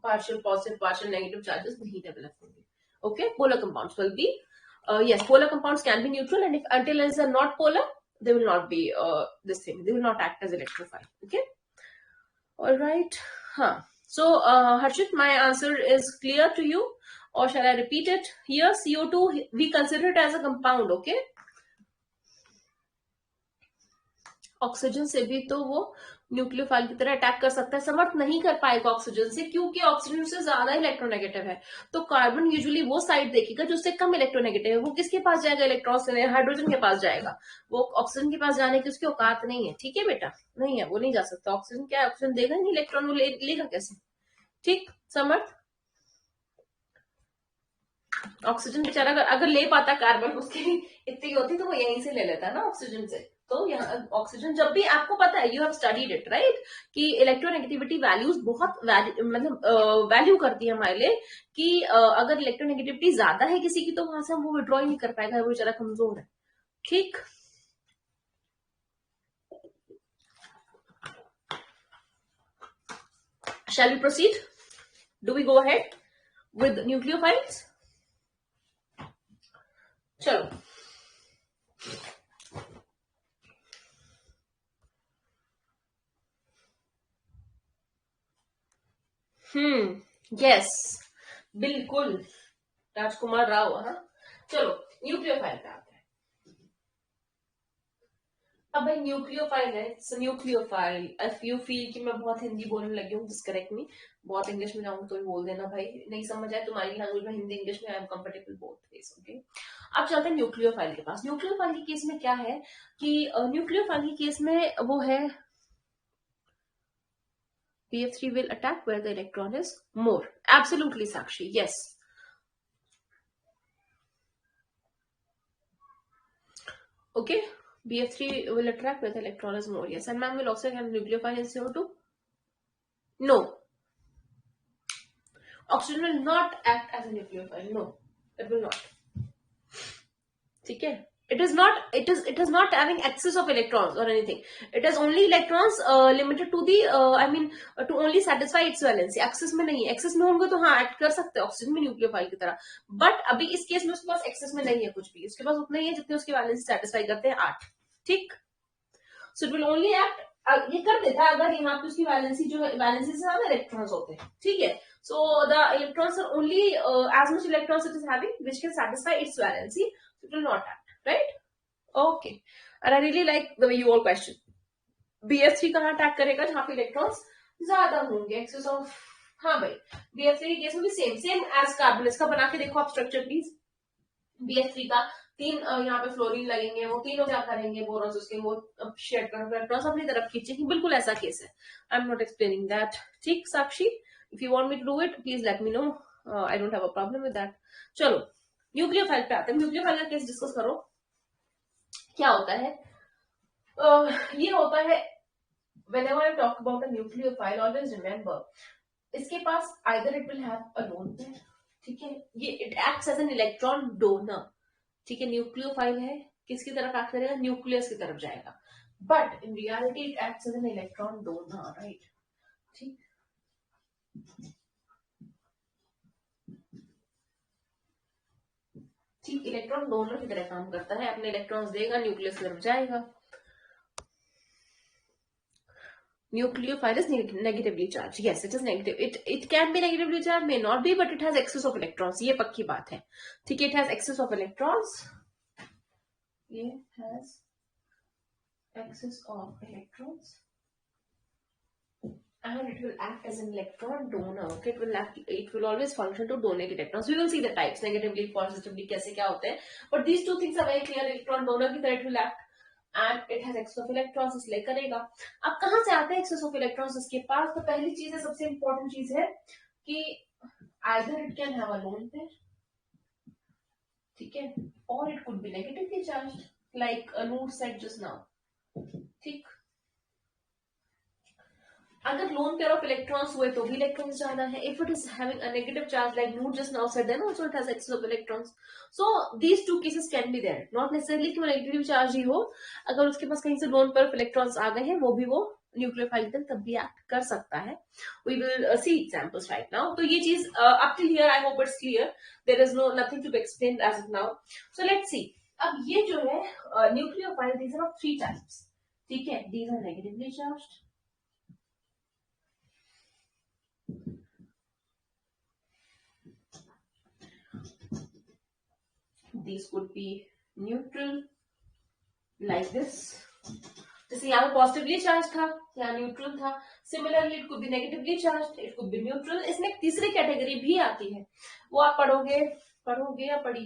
Partial positive, partial negative charges नहीं develop होंगे. Okay, polar compounds will be yes, polar compounds can be neutral, and if until they are not polar, they will not be this thing. They will not act as electrophile. Okay. All right. So Harshit, my answer is clear to you. or shall I repeat it? Here CO2 we consider it as a compound, okay? Oxygen से भी तो वो nucleophile की तरह attack कर सकता है, समर्थ नहीं कर पाएगा ऑक्सीजन से, क्योंकि ऑक्सीजन से ज्यादा इलेक्ट्रोनेगेटिव है। तो कार्बन यूजुअली वो साइड देखेगा जो उससे कम इलेक्ट्रोनेगेटिव है, वो किसके पास जाएगा, इलेक्ट्रॉन से हाइड्रोजन के पास जाएगा। वो ऑक्सीजन के पास जाने की उसकी औकात नहीं है, ठीक है बेटा, नहीं है, वो नहीं जा सकता। ऑक्सीजन क्या है, ऑक्सीजन देगा नहीं इलेक्ट्रॉन, वो लेगा कैसे, ठीक समर्थ। ऑक्सीजन बेचारा अगर ले पाता कार्बन, उसकी इतनी होती तो वो यहीं से ले लेता ना ऑक्सीजन से। तो यहाँ ऑक्सीजन, जब भी आपको पता है, you have studied it right, कि इलेक्ट्रोनेगेटिविटी वैल्यूज बहुत मतलब वैल्यू करती है हमारे लिए, कि अगर इलेक्ट्रोनेगेटिविटी ज्यादा है किसी की, तो वहां से हम वो विड्रॉ ही नहीं कर पाएगा, वो बेचारा कमजोर है, ठीक। Shall we proceed? Do we go ahead with nucleophiles? चलो, यस, बिल्कुल, राजकुमार राव, हाँ। चलो न्यूक्लियोफाइल पे आते हैं। अब भाई न्यूक्लियोफाइल है, न्यूक्लियोफाइल, इफ यू फील कि मैं बहुत हिंदी बोलने लगी हूँ, जस्ट करेक्ट मी, बहुत इंग्लिश में जाऊंगी तो भी बोल देना भाई, नहीं समझ आए तुम्हारी लैंग्वेज में, हिंदी इंग्लिश में, I am comfortable both ways, okay. अब चलते हैं न्यूक्लियोफाइल के पास। न्यूक्लियोफाइल के केस में क्या है कि न्यूक्लियोफाइल के केस में वो है BF3 will attack where the electron is more. Absolutely, Sakshi. Yes. Okay. BF3 will attract where the electron is more. Yes. And ma'am will also have nucleophile in CO2? No. Oxygen will not act as a nucleophile. No. It will not. Okay. It is not having excess of electrons or anything. It has only electrons limited to the to only satisfy its valency. Excess में नहीं है, access में होंगे तो हाँ act कर सकते हैं ऑक्सीजन में न्यूक्लियोफाइल की तरह, बट अभी इस केस में उसके पास एक्सेस में नहीं है कुछ भी, उसके पास उतना ही है जितने उसकी वैलेंसी सेटिस्फाई करते हैं 8, ठीक। सो इट विल ओनली एक्ट, ये कर देता है अगर यहाँ पे उसकी वैलेंसी जो है, वैलेंसी से ज्यादा इलेक्ट्रॉन्स होते हैं, ठीक है। So the electrons are only as much electrons it is having which can satisfy its valency, it will not act, right? Okay. And I really like the way you all question. BF3 कहाँ attack करेगा, जहां पे electrons ज्यादा होंगे, access of, हाँ भाई, BF3 case में भी सेम एज कार्बन। इसका बना के देखो आप स्ट्रक्चर प्लीज। BF3 का 3 यहाँ पे फ्लोरीन लगेंगे, वो तीनों क्या करेंगे, बोरॉन्स उसके वो शेयर कर इलेक्ट्रॉन्स अपनी तरफ खींचेंगे, बिल्कुल ऐसा केस है। I am not explaining that, ठीक Sakshi. If you want me to do it please let me know, I don't have a problem with that. चलो न्यूक्लियोफाइल पे आते हैं। न्यूक्लियोफाइल का केस डिस्कस करो। क्या होता है, ये होता है whenever I talk about a nucleophile, always remember इसके पास either it will have a lone pair, ठीक है, ये it acts as an electron donor, ठीक है। न्यूक्लियोफाइल है, किसकी तरफ एक्ट करेगा, न्यूक्लियस की तरफ जाएगा, but in reality it acts as an electron donor, right, ठीक। ठीक, इलेक्ट्रॉन डोनर की तरह काम करता है, अपने इलेक्ट्रॉन्स देगा, न्यूक्लियस की तरफ जाएगा। Nucleophile is negatively charged. Yes, it is negative. It can be negatively charged, may not be, but it has excess of electrons. ये पक्की बात है, ठीक है। It has excess of electrons. It has excess of electrons, and it will act as an electron donor. Okay, it will always function to donate electrons. We will see the types, negatively, positively, कैसे क्या होते हैं. But these two things are very clear. Electron donor की तरह it will act. And it has excess of electrons, इसलिए करेगा। अब कहां से आते हैं excess of electrons इसके पास, तो पहली चीज है, सबसे इंपॉर्टेंट चीज है कि either it can have a lone pair, ठीक है, or it could be negatively charged like Noor said just now, ठीक। अगर लोन पेयर ऑफ इलेक्ट्रॉन्स हुए तो भी इलेक्ट्रॉन्स ज्यादा है, if it is having a negative charge like Noor just now said, then also it has excess of electrons. So these two cases can be there, not necessarily कि वो negative charge ही हो, अगर उसके पास कहीं से लोन पेयर ऑफ इलेक्ट्रॉन्स आ गए हैं, वो भी वो न्यूक्लियोफाइल तब भी एक्ट कर सकता है। We will see examples right now. तो ये चीज up till here I hope it's clear, there is no nothing to be explained as of now. So let's see, अब ये जो है nucleophile, these are of 3 types, ठीक है। These are negatively charged, these could be neutral like this. जैसे यहाँ पे positively charge था, यहाँ न्यूट्रल था. Similarly it could be negatively charge, it could be neutral. इसमें एक तीसरी कैटेगरी भी आती है, वो आप पढ़ोगे या पढ़ी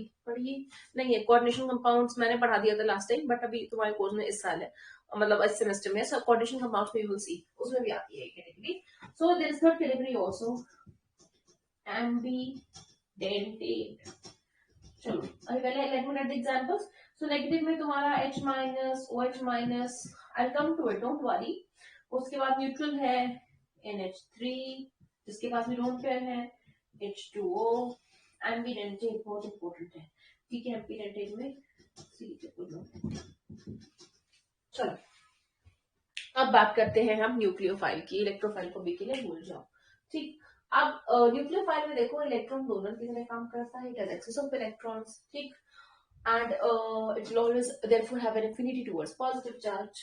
नहीं है. कोऑर्डिनेशन कंपाउंड्स मैंने पढ़ा दिया था लास्ट टाइम, बट अभी तुम्हारे कोर्स में इस साल है, मतलब इस सेमेस्टर में. सो कोऑर्डिनेशन कंपाउंड्स में यू विल सी, उसमें भी आती है category. So there is third category also, ambidentate. चलो अभी पहले let me write the examples. So negative में तुम्हारा H minus, OH minus, I come to it, don't worry. उसके बाद न्यूट्रल है NH3, जिसके पास भी लोन पेयर है H2O. एम्बीडेंटेट बहुत इंपॉर्टेंट है, ठीक है. एम्बीडेंटेट में चलो अब बात करते हैं हम न्यूक्लियोफाइल की. इलेक्ट्रोफाइल को बी के लिए भूल जाओ, ठीक. अब न्यूक्लियोफाइल में देखो, इलेक्ट्रॉन डोनर की तरह काम करता है. It has excess of electrons, ठीक. And it will always therefore have an affinity towards positive charge.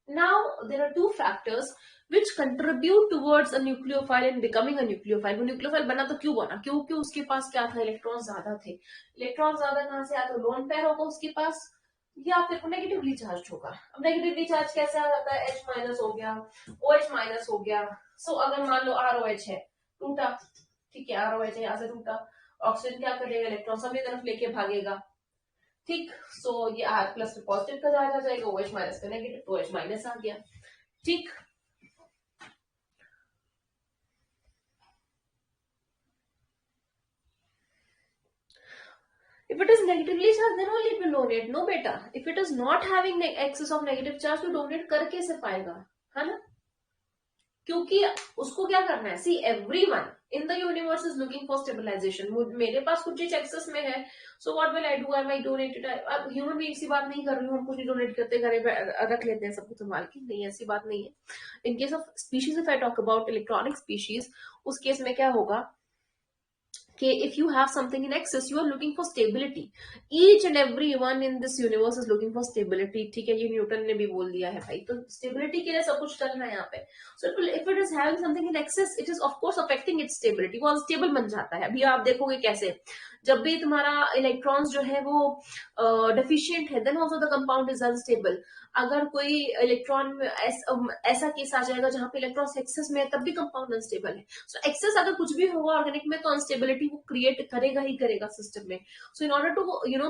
Now there are two factors which contribute towards a nucleophile in becoming a nucleophile. वो nucleophile बना तो क्यों बना? क्योंकि उसके पास क्या था, इलेक्ट्रॉन ज्यादा थे. इलेक्ट्रॉन ज्यादा कहाँ से आया? तो लोन पेयर होगा उसके पास, या फिर वो नेगेटिवली चार्ज होगा. अब नेगेटिवली चार्ज कैसे आ जाता है? H माइनस हो गया, OH माइनस हो गया. सो अगर मान लो ROH है, टूटा, ठीक है. ROH है, यहाँ से टूटा. ऑक्सीजन क्या करेगा? इलेक्ट्रॉन सभी तरफ लेके भागेगा, ठीक. सो ये R प्लस में पॉजिटिव का चार्ज आ जाएगा, OH माइनस का नेगेटिव, तो OH माइनस आ गया, ठीक. If it is negatively charged, then only it will donate. No beta, if it is not having excess of negative charge, तो donate कर कैसे पाएगा, है ना? क्योंकि उसको क्या करना है. See everyone in the universe is looking for stabilization. मेरे पास कुछ चीज एक्सेस में है, so what will I do? I might donate it. अब ह्यूमन बीइंग की बात नहीं कर रही हूँ, हम कुछ नहीं डोनेट करते, घरे रख लेते हैं सब कुछ संभाल के. नहीं, ऐसी बात नहीं है. In case of species, if I talk about electronic species, उस केस में क्या होगा कि if you have something in excess, you are looking for stability. Each and every one in this universe is looking for stability, ठीक है. ये Newton ने भी बोल दिया है भाई, तो स्टेबिलिटी के लिए सब कुछ करना है यहाँ पे. So if it is having something in excess, it is of course affecting its stability. वो अनस्टेबल बन जाता है. अभी आप देखोगे कैसे, जब भी तुम्हारा इलेक्ट्रॉन्स जो है वो डेफिशिएंट है, then also the compound is unstable. अगर कोई इलेक्ट्रॉन ऐसा केस आ जाएगा जहां पे इलेक्ट्रॉन्स एक्सेस में है, तब भी कंपाउंड अनस्टेबल है. सो एक्सेस अगर कुछ भी होगा ऑर्गेनिक में, तो अनस्टेबिलिटी वो क्रिएट करेगा ही करेगा सिस्टम में. So in order to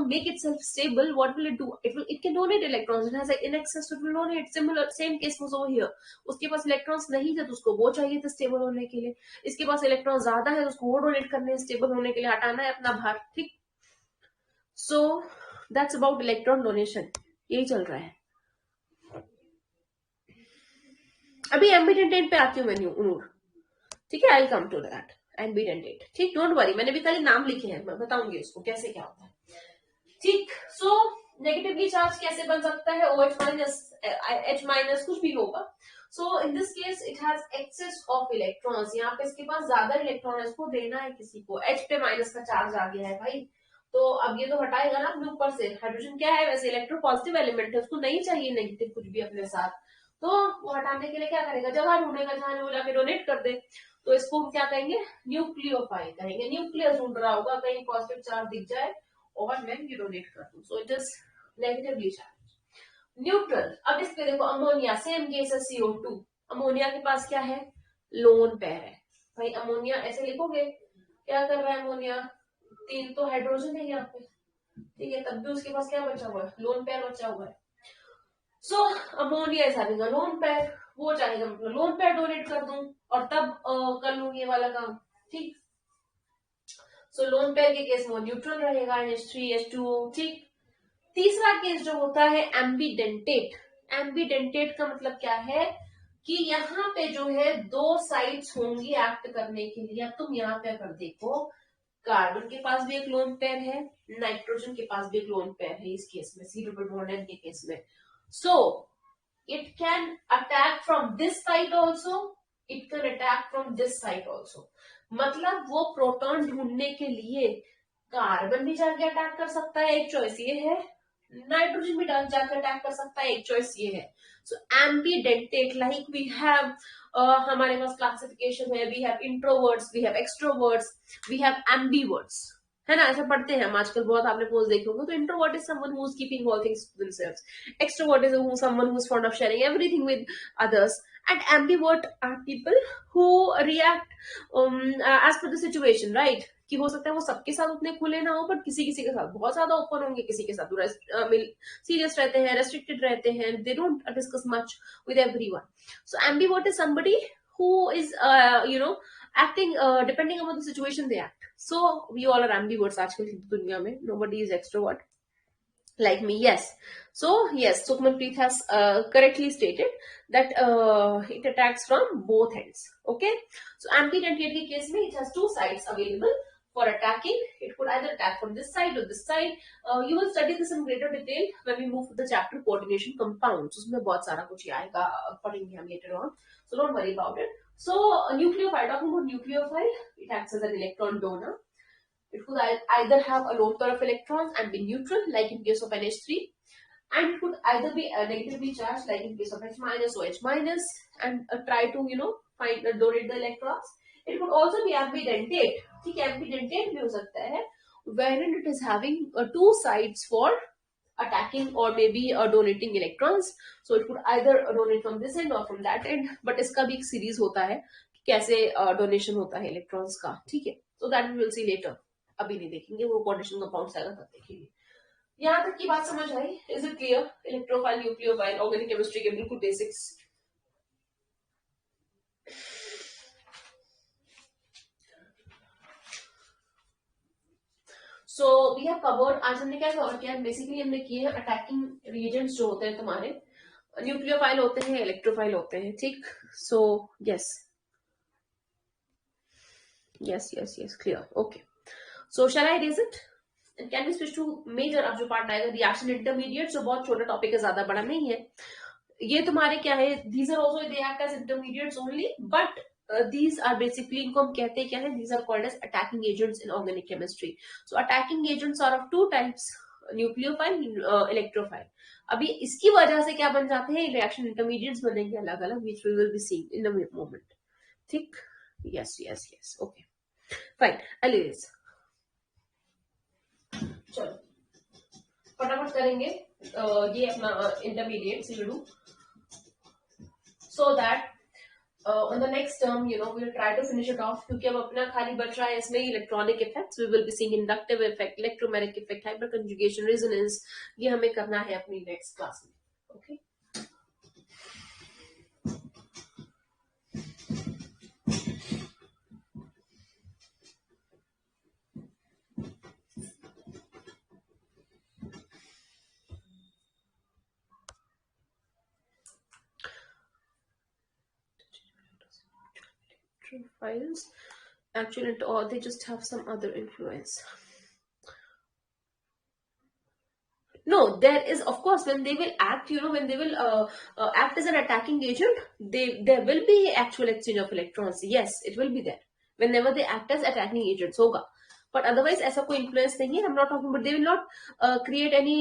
make it self stable, what will it do? It can donate electrons. It has in excess, it will donate. Similar same case was over here. उसके पास electrons नहीं थे, तो उसको वो चाहिए थे स्टेबल होने के लिए. इसके पास इलेक्ट्रॉन ज्यादा है, तो उसको वो डोनेट करने हैं स्टेबल होने के लिए, हटाना है अपना भार, ठीक. So that's about electron donation. यही चल रहा है. अभी एम्बिडेंटेट पे आती हूँ मैं, नूर, ठीक है. आई कम टू दैट. एम्बिडेंटेट, ठीक. डोंट वरी, मैंने भी खाली नाम लिखे हैं, मैं बताऊंगी इसको कैसे क्या होता है, ठीक. सो नेगेटिवली चार्ज कैसे बन सकता है? OH माइनस, H माइनस, कुछ भी होगा. So in this case it has excess of electrons. यहाँ पे इसके पास ज्यादा इलेक्ट्रॉन है, इसको देना है किसी को. H पे माइनस का चार्ज आ गया है भाई, तो अब ये तो हटाएगा ना अपने ऊपर से. हाइड्रोजन क्या है वैसे? इलेक्ट्रोपॉजिटिव एलिमेंट है, उसको नहीं चाहिए नेगेटिव कुछ भी अपने साथ, तो वो हटाने के लिए क्या करेगा? जगह ढूंढेगा जहां वो जाके डोनेट कर दे. तो इसको हम क्या कहेंगे? न्यूक्लियोफाइल कहेंगे. न्यूक्लियस ढूंढ रहा होगा, कहीं पॉजिटिव चार्ज दिख जाए और मैं ये डोनेट कर दूं. सो it is negatively charge. Neutral. अब इस पे देखो, अमोनिया, सेम केस है CO2. अमोनिया के पास क्या है? लोन पेयर है भाई. अमोनिया ऐसे लिखोगे, क्या कर रहा है अमोनिया? 3 तो हाइड्रोजन है यहाँ पे, ठीक है. तब भी उसके पास क्या बचा हुआ है? लोन पेयर बचा हुआ है. So ammonia is having a lone pair. वो चाहेगा मतलब लोन पेयर डोनेट कर दूं और तब कर लूं ये वाला काम, ठीक. सो लोन पेयर के केस में न्यूट्रल रहेगा, NH3, H2O, ठीक. तीसरा केस जो होता है एम्बिडेंटेट. एम्बिडेंटेट का मतलब क्या है कि यहाँ पे जो है दो साइड्स होंगी एक्ट करने के लिए. अब तुम यहाँ पे अगर देखो, कार्बन के पास भी एक लोन पेयर है, नाइट्रोजन के पास भी एक लोन पेयर है इस केस में, C डबल बॉन्ड N के केस में. सो it can attack from this side also, it can attack from this side also. मतलब वो प्रोटॉन ढूंढने के लिए कार्बन भी जाके अटैक कर सकता है, एक चॉइस ये है. नाइट्रोजन भी जाकर अटैक कर सकता है, एक चॉइस ये है. So ambidentate, like we have हमारे पास क्लासिफिकेशन है. We have introverts, we have extroverts, we have ambiverts. है ना, ऐसा पढ़ते हैं हम आजकल बहुत, आपने पोस्ट देखे होंगे। तो introvert is someone who is keeping all things to themselves, extrovert is someone who is fond of sharing everything with others, and ambivert are people who react as per the situation, right? कि हो सकता है वो सबके साथ उतने खुले ना हो, बट किसी किसी के साथ बहुत ज्यादा ओपन होंगे, किसी के साथ सीरियस रहते हैं, रेस्ट्रिक्टेड रहते हैं, they don't discuss much with everyone. So ambivert is somebody who is acting depending upon the situation they act. So we all are ambiverts आजकल की दुनिया में. Nobody is extrovert like me. Yes. So yes, Sukhmanpreet has correctly stated that it attacks from both ends. Okay. So ambidextrity के case में it has two sides available for attacking. It could either attack from this side or this side. You will study this in greater detail when we move to the chapter coordination compounds. उसमें बहुत सारा कुछ आएगा, पढ़ेंगे हम later on. So don't worry about it. So a nucleophile, talking about nucleophile, it acts as an electron donor. It could either have a lone pair of electrons and be neutral, like in case of NH3, and it could either be negatively charged, like in case of H minus or H minus, and try to find donate the electrons. It could also be ambidentate. ठीक है, ambidentate भी हो सकता है, wherein it is having two sides for attacking or maybe donating electrons. So it could either donate from this end or from that end. But इसका भी एक series होता है कि कैसे डोनेशन होता है इलेक्ट्रॉन्स का. ठीक है, so that we will see later. अभी नहीं देखेंगे, वो कोऑर्डिनेशन कंपाउंड्स आएगा तब देखेंगे. यहाँ तक की बात समझ आई? Is it clear? Electrophile, nucleophile, organic chemistry के बिल्कुल basics. So we have covered. आज हमने क्या कवर किया? बेसिकली हमने किए हैं अटैकिंग रिएजेंट्स जो होते हैं तुम्हारे. न्यूक्लियोफाइल होते हैं, इलेक्ट्रोफाइल होते हैं. ठीक. So yes yes yes yes, clear. Okay. So shall I raise it? Can we switch to major? अब जो पार्ट आएगा रिएक्शन इंटरमीडिएट, जो बहुत छोटा टॉपिक है, ज्यादा बड़ा नहीं है. ये तुम्हारे क्या है? These are also they act as intermediates only, but these are basically, इनको हम कहते हैं क्या है? These are called as attacking agents in organic chemistry. So attacking agents are of two types, nucleophile, electrophile. अभी इसकी वजह से क्या बन जाते हैं? रिएक्शन इंटरमीडिएट्स बनेंगे अलग अलग, which we will be seeing in a moment. ठीक. yes yes yes, okay, fine. Anyways, चलो फटाफट करेंगे ये अपना इंटरमीडिएट सी डू, so that on the next term we'll try to finish it off, क्योंकि अब अपना खाली बच रहा है इसमें electronic effects. we will be seeing inductive effect, electromagnetic effect, hyperconjugation, resonance. ये हमें करना है अपनी नेक्स्ट क्लास में. Okay. Files actually, or they just have some other influence. No, there is, of course, when they will act, when they will act as an attacking agent, there will be actual exchange of electrons. Yes, it will be there whenever they act as attacking agents. होगा. But otherwise ऐसा कोई influence नहीं है. I'm not talking about, they will not create any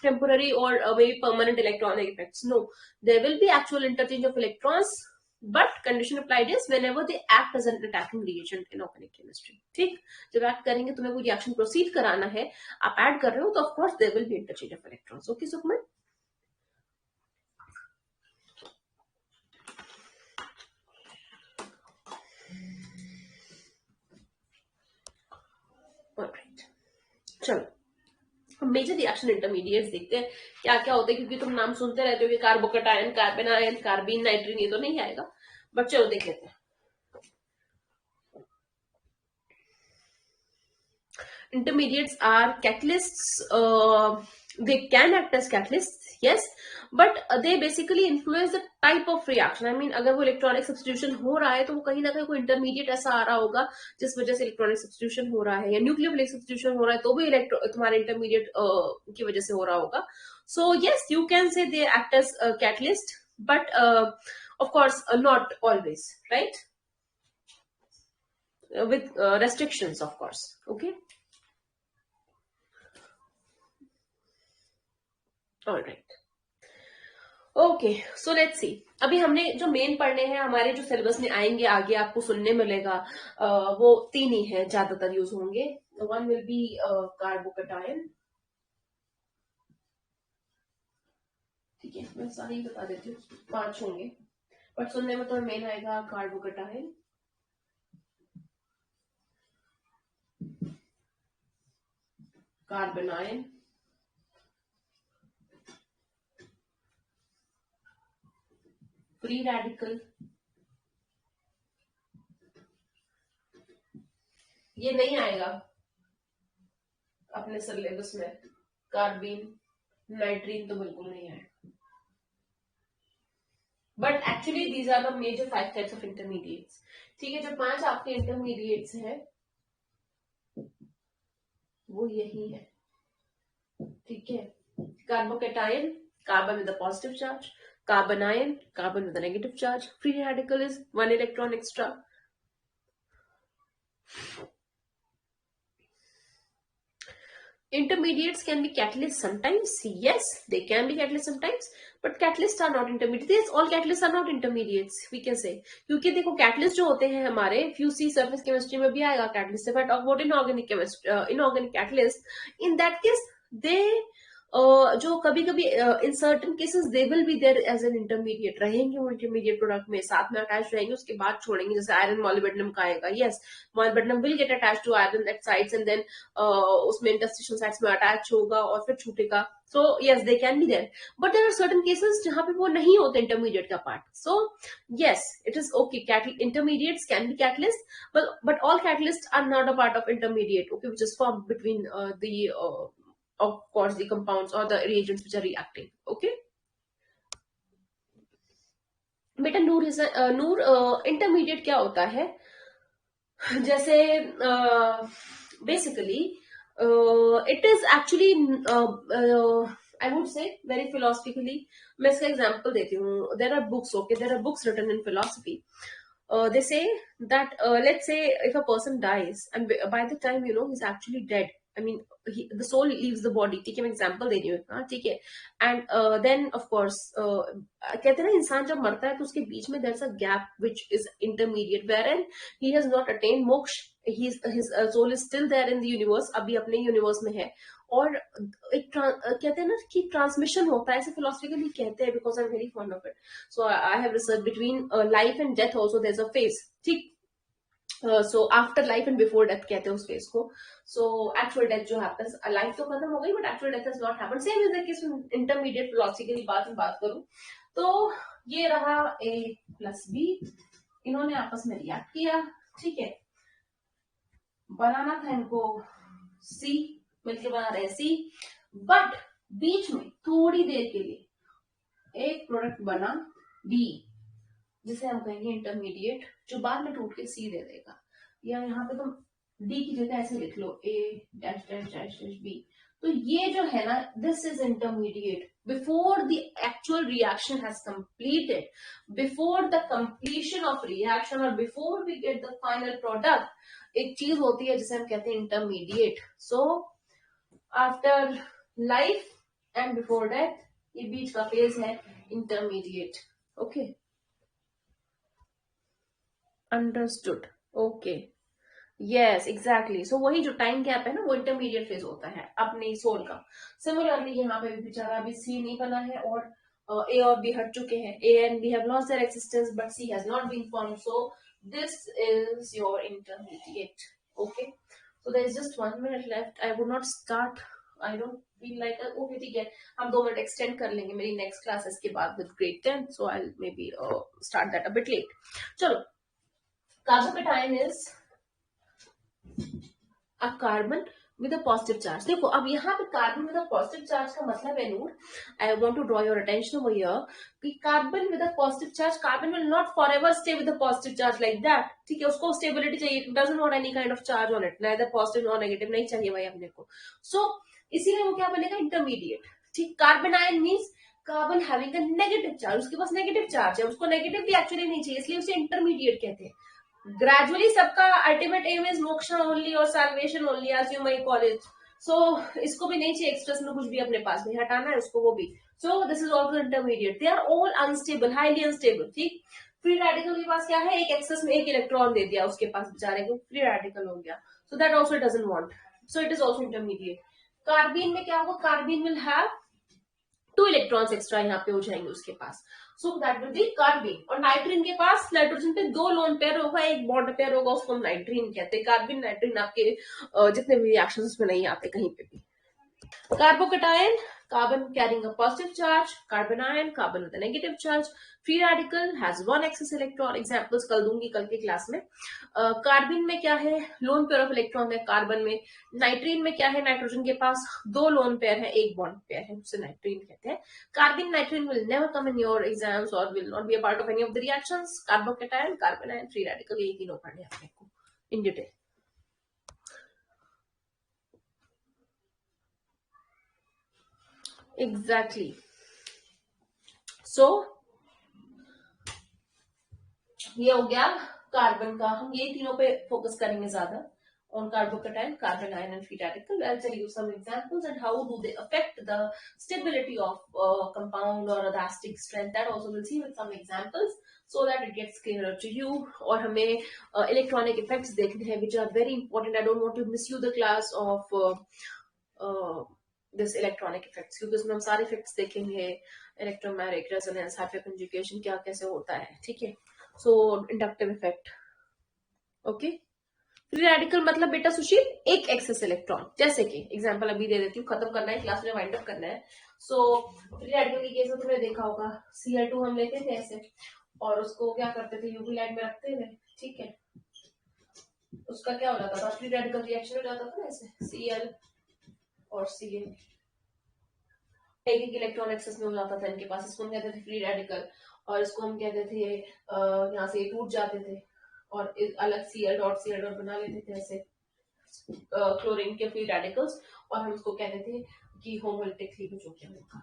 temporary or maybe permanent electronic effects. No, there will be actual interchange of electrons, but condition applied is whenever they act as an attacking reagent in organic chemistry. ठीक. जब act करेंगे, तुम्हें कोई reaction proceed कराना है, आप add कर रहे हो, तो of course there will be interchange of electrons. Okay Sukhman? Alright, चलो हम मेजर रिएक्शन इंटरमीडिएट्स देखते हैं क्या क्या होते हैं, क्योंकि तुम नाम सुनते रहते हो कि कार्बोकटायन, कार्बन आयन, कार्बीन, नाइट्रीन, ये तो नहीं आएगा, बट चलो देख लेते हैं. Intermediates are catalysts. They can act as catalysts, yes, but they basically influence the type of reaction. I mean, अगर वो इलेक्ट्रॉनिक सब्स्टिट्यूशन हो रहा है, तो वो कहीं ना कहीं कोई इंटरमीडिएट ऐसा आ रहा होगा जिस वजह से इलेक्ट्रॉनिक सब्स्टिट्यूशन हो रहा है, या न्यूक्लियोफिलिक सब्स्टिट्यूशन हो रहा है, तो भी तुम्हारे इंटरमीडिएट की वजह से हो रहा होगा. So yes, you can say they act as catalyst, but of course not always, right? With restrictions, of course. Okay. All right. Okay, so let's see. अभी हमने जो मेन पढ़ने हैं, हमारे जो सिलेबस में आएंगे आगे आपको सुनने मिलेगा, वो तीन ही है ज्यादातर यूज होंगे। वन विल बी कार्बोकेटायन, ठीक है, मैं सारी ही बता देती हूँ, 5 होंगे, बट सुनने में तो मेन आएगा कार्बोकेटायन, कार्बोनायन, फ्री रेडिकल, ये नहीं आएगा अपने सिलेबस में, कार्बीन, नाइट्रीन तो बिल्कुल नहीं आएगा। But actually these are the major 5 types of intermediates. ठीक है, जो 5 आपके इंटरमीडिएट्स हैं वो यही है, ठीक है। Carbocation, carbon with a positive charge, carbanion, carbon with a negative charge, free radical is 1 electron extra. Intermediates can be catalysts sometimes. Yes, they can be catalysts sometimes, but catalysts are not intermediates. All catalysts are not intermediates, we can say. क्योंकि देखो catalyst जो होते हैं हमारे, if you see surface chemistry में भी आएगा catalyst. If I talk about inorganic chemistry, inorganic catalyst, in that case they जो कभी कभी in certain cases they will be there as an intermediate, रहेंगे वो इंटरमीडिएट प्रोडक्ट में, साथ में अटैच रहेंगे, उसके बाद छोड़ेंगे। जैसे आयरन मॉलिब्डेनम का आएगा, yes, molybdenum will get attach to iron at sides and then उसमें इंटरस्टिशियल साइड्स में अटैच होगा और फिर छूटेगा। So yes, they can be there, but there are certain cases जहां पे वो नहीं होते इंटरमीडिएट का part. So yes, it is okay, intermediates can be catalyst, but all catalysts are not a part of intermediate, okay, which is formed between the of course the compounds or the reagents which are reacting, okay। बेटा नूर नूर intermediate क्या होता है, जैसे basically it is actually, I would say very philosophically, मैं इसका example देती हूँ। There are books, okay, there are books written in philosophy. They say that let's say if a person dies and by the time he's actually dead, I mean the soul leaves the body, ठीक है, मैं example दे रही हूँ, हाँ ठीक है, and then of course कहते हैं ना इंसान जब मरता है तो उसके बीच में there's a gap which is intermediate wherein he has not attained मोक्ष, his soul is still there in the universe, अभी अपने यूनिवर्स में है, और एक कहते हैं ना कि ट्रांसमिशन होता है, ऐसे फिलोसफिकली कहते हैं, because I am very fond of it. So I have research between life and death also there is a phase, ठीक। So after life and before death कहते हैं उस फेज को। सो एक्चुअल डेथ जो happens, life तो खत्म हो गई but actual death has not happened. Same is the case intermediate philosophy की बात करूं तो ये रहा A प्लस B, इन्होंने आपस में रिएक्ट किया, ठीक है, बनाना था इनको C, मिलकर बना रहे C, बट बीच में थोड़ी देर के लिए एक प्रोडक्ट बना D, जिसे हम कहेंगे इंटरमीडिएट, जो बाद में टूट के C दे देगा। या यहाँ पे तुम D की जगह ऐसे लिख लो A dash dash dash dash B। तो ये जो है ना, this is intermediate before the actual reaction has completed, before the completion of reaction और before we get the final product, एक चीज होती है जिसे हम कहते हैं intermediate. So after life and before death, ये बीच का फेज है intermediate, okay, understood, okay, yes exactly. So वही जो टाइम गैप है ना, वो इंटरमीडिएट फेज होता है अपनी सोल का। सिमिलरली यहाँ पे भी बेचारा अभी C नहीं बना है और A और B हट चुके हैं, A and B have lost their existence but C has not been formed, so this is your intermediate, okay। So there is just 1 minute left, I would not start, I don't feel like okay ठीक है, हम 2 minute extend कर लेंगे मेरी next classes के बाद with grade 10, so I'll maybe start that a bit late। चलो, carbocation is a carbon with a positive charge। देखो अब यहाँ पे carbon with a positive charge का मतलब है Noor, I want to draw your attention over here कि carbon with a positive charge, carbon will not forever stay with a positive charge like that, ठीक है, उसको स्टेबिलिटी चाहिए, it doesn't want any kind of charge on it, neither positive nor negative, नहीं चाहिए भाई अपने को। सो इसीलिए वो क्या बनेगा, इंटरमीडिएट, ठीक। Carbon ion means carbon having a negative charge, उसके पास नेगेटिव चार्ज है, उसको नेगेटिव भी एक्चुअली नहीं चाहिए, इसलिए उसे इंटरमीडिएट कहते हैं। ग्रेजुअली सबका ultimate aim is moksha only और salvation only, as you may call it, so इसको भी नहीं चाहिए एक्स्ट्रास में कुछ भी अपने पास में हटाना है उसको वो भी. So this is also intermediate. They are all unstable, highly unstable. ठीक. फ्री रेडिकल के पास क्या है, एक एक्सेस में एक इलेक्ट्रॉन दे दिया उसके पास बेचारे को, फ्री रेडिकल हो गया. So that also doesn't want. So it is also intermediate. Carbene में क्या होगा, carbene will have 2 electrons extra यहाँ पे हो जाएंगे उसके पास. So that will be carbene. और नाइट्रीन के पास नाइट्रोजन पे 2 लोन पेयर होगा, एक बॉन्ड पेयर होगा, उसको हम नाइट्रीन कहते हैं. कार्बन नाइट्रीन आपके जितने भी रिएक्शन उसमें नहीं आते कहीं पे भी. Carbocation, carbon carrying a positive charge, carbon ion, carbon with a negative charge. Free radical has one excess electron. Examples कल दूंगी कल की क्लास में. कार्बिन में क्या है, लोन पेयर ऑफ इलेक्ट्रॉन है कार्बन में. नाइट्रीन में क्या है, नाइट्रोजन के पास 2 लोन पेयर है, एक बॉन्ड पेयर है, उसे नाइट्रीन कहते हैं. कार्बिन नाइट्रीन will never come in your exams or will not be a part of any of the reactions. Carbocation, carbon ion, free radical, ये तीनों पढ़ने अपने को in detail. Exactly. So ये हो गया कार्बन का. हम ये तीनों पे फोकस करेंगे ज्यादा, on carbocation, carbon ion and free radical. I'll tell you some examples and how do they affect the stability of compound or the acidic strength. That also we'll see with some examples so that it gets clearer to you. और हमें electronic effects देखने हैं which are very important. I don't want to miss you the class of this electronic effects क्योंकि उसमें हम सारे effects देखेंगे, electromagnetic resonance, hyperconjugation क्या कैसे होता है. ठीक है. So inductive effect. Okay. Free radical मतलब बेटा सुशील एक एक्सेस इलेक्ट्रॉन. जैसे कि एग्जांपल अभी दे देती हूँ, खत्म करना है क्लास में, वाइंड अप करना है. सो फ्री रेडिकल के केस में तुमने देखा होगा Cl2 हम लेते थे ऐसे और उसको क्या करते थे, यूवी लाइट में रखते थे. ठीक है. उसका क्या हो जाता था, फ्री रेडिकल रिएक्शन हो जाता था ऐसे, Cl और Ca एक इलेक्ट्रॉन एक्सेस में हो जाता था इनके पास. इसको हम कहते थे फ्री रेडिकल और इसको हम कहते थे यहाँ से टूट जाते थे और अलग Cl डॉट बना लेते थे ऐसे क्लोरीन के फ्री रेडिकल्स और हम उसको कहते थे कि होमोलिटिक क्लीवेज हो गया उनका.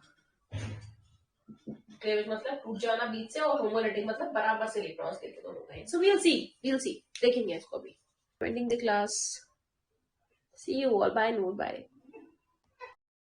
क्लीवेज मतलब टूट जाना बीच से और होमोलिटिक मतलब बराबर से इलेक्ट्रॉन्स लेते दोनों का. सो वील सी देखेंगे इसको भी. Ending the class. See you all. Bye. Noor bye.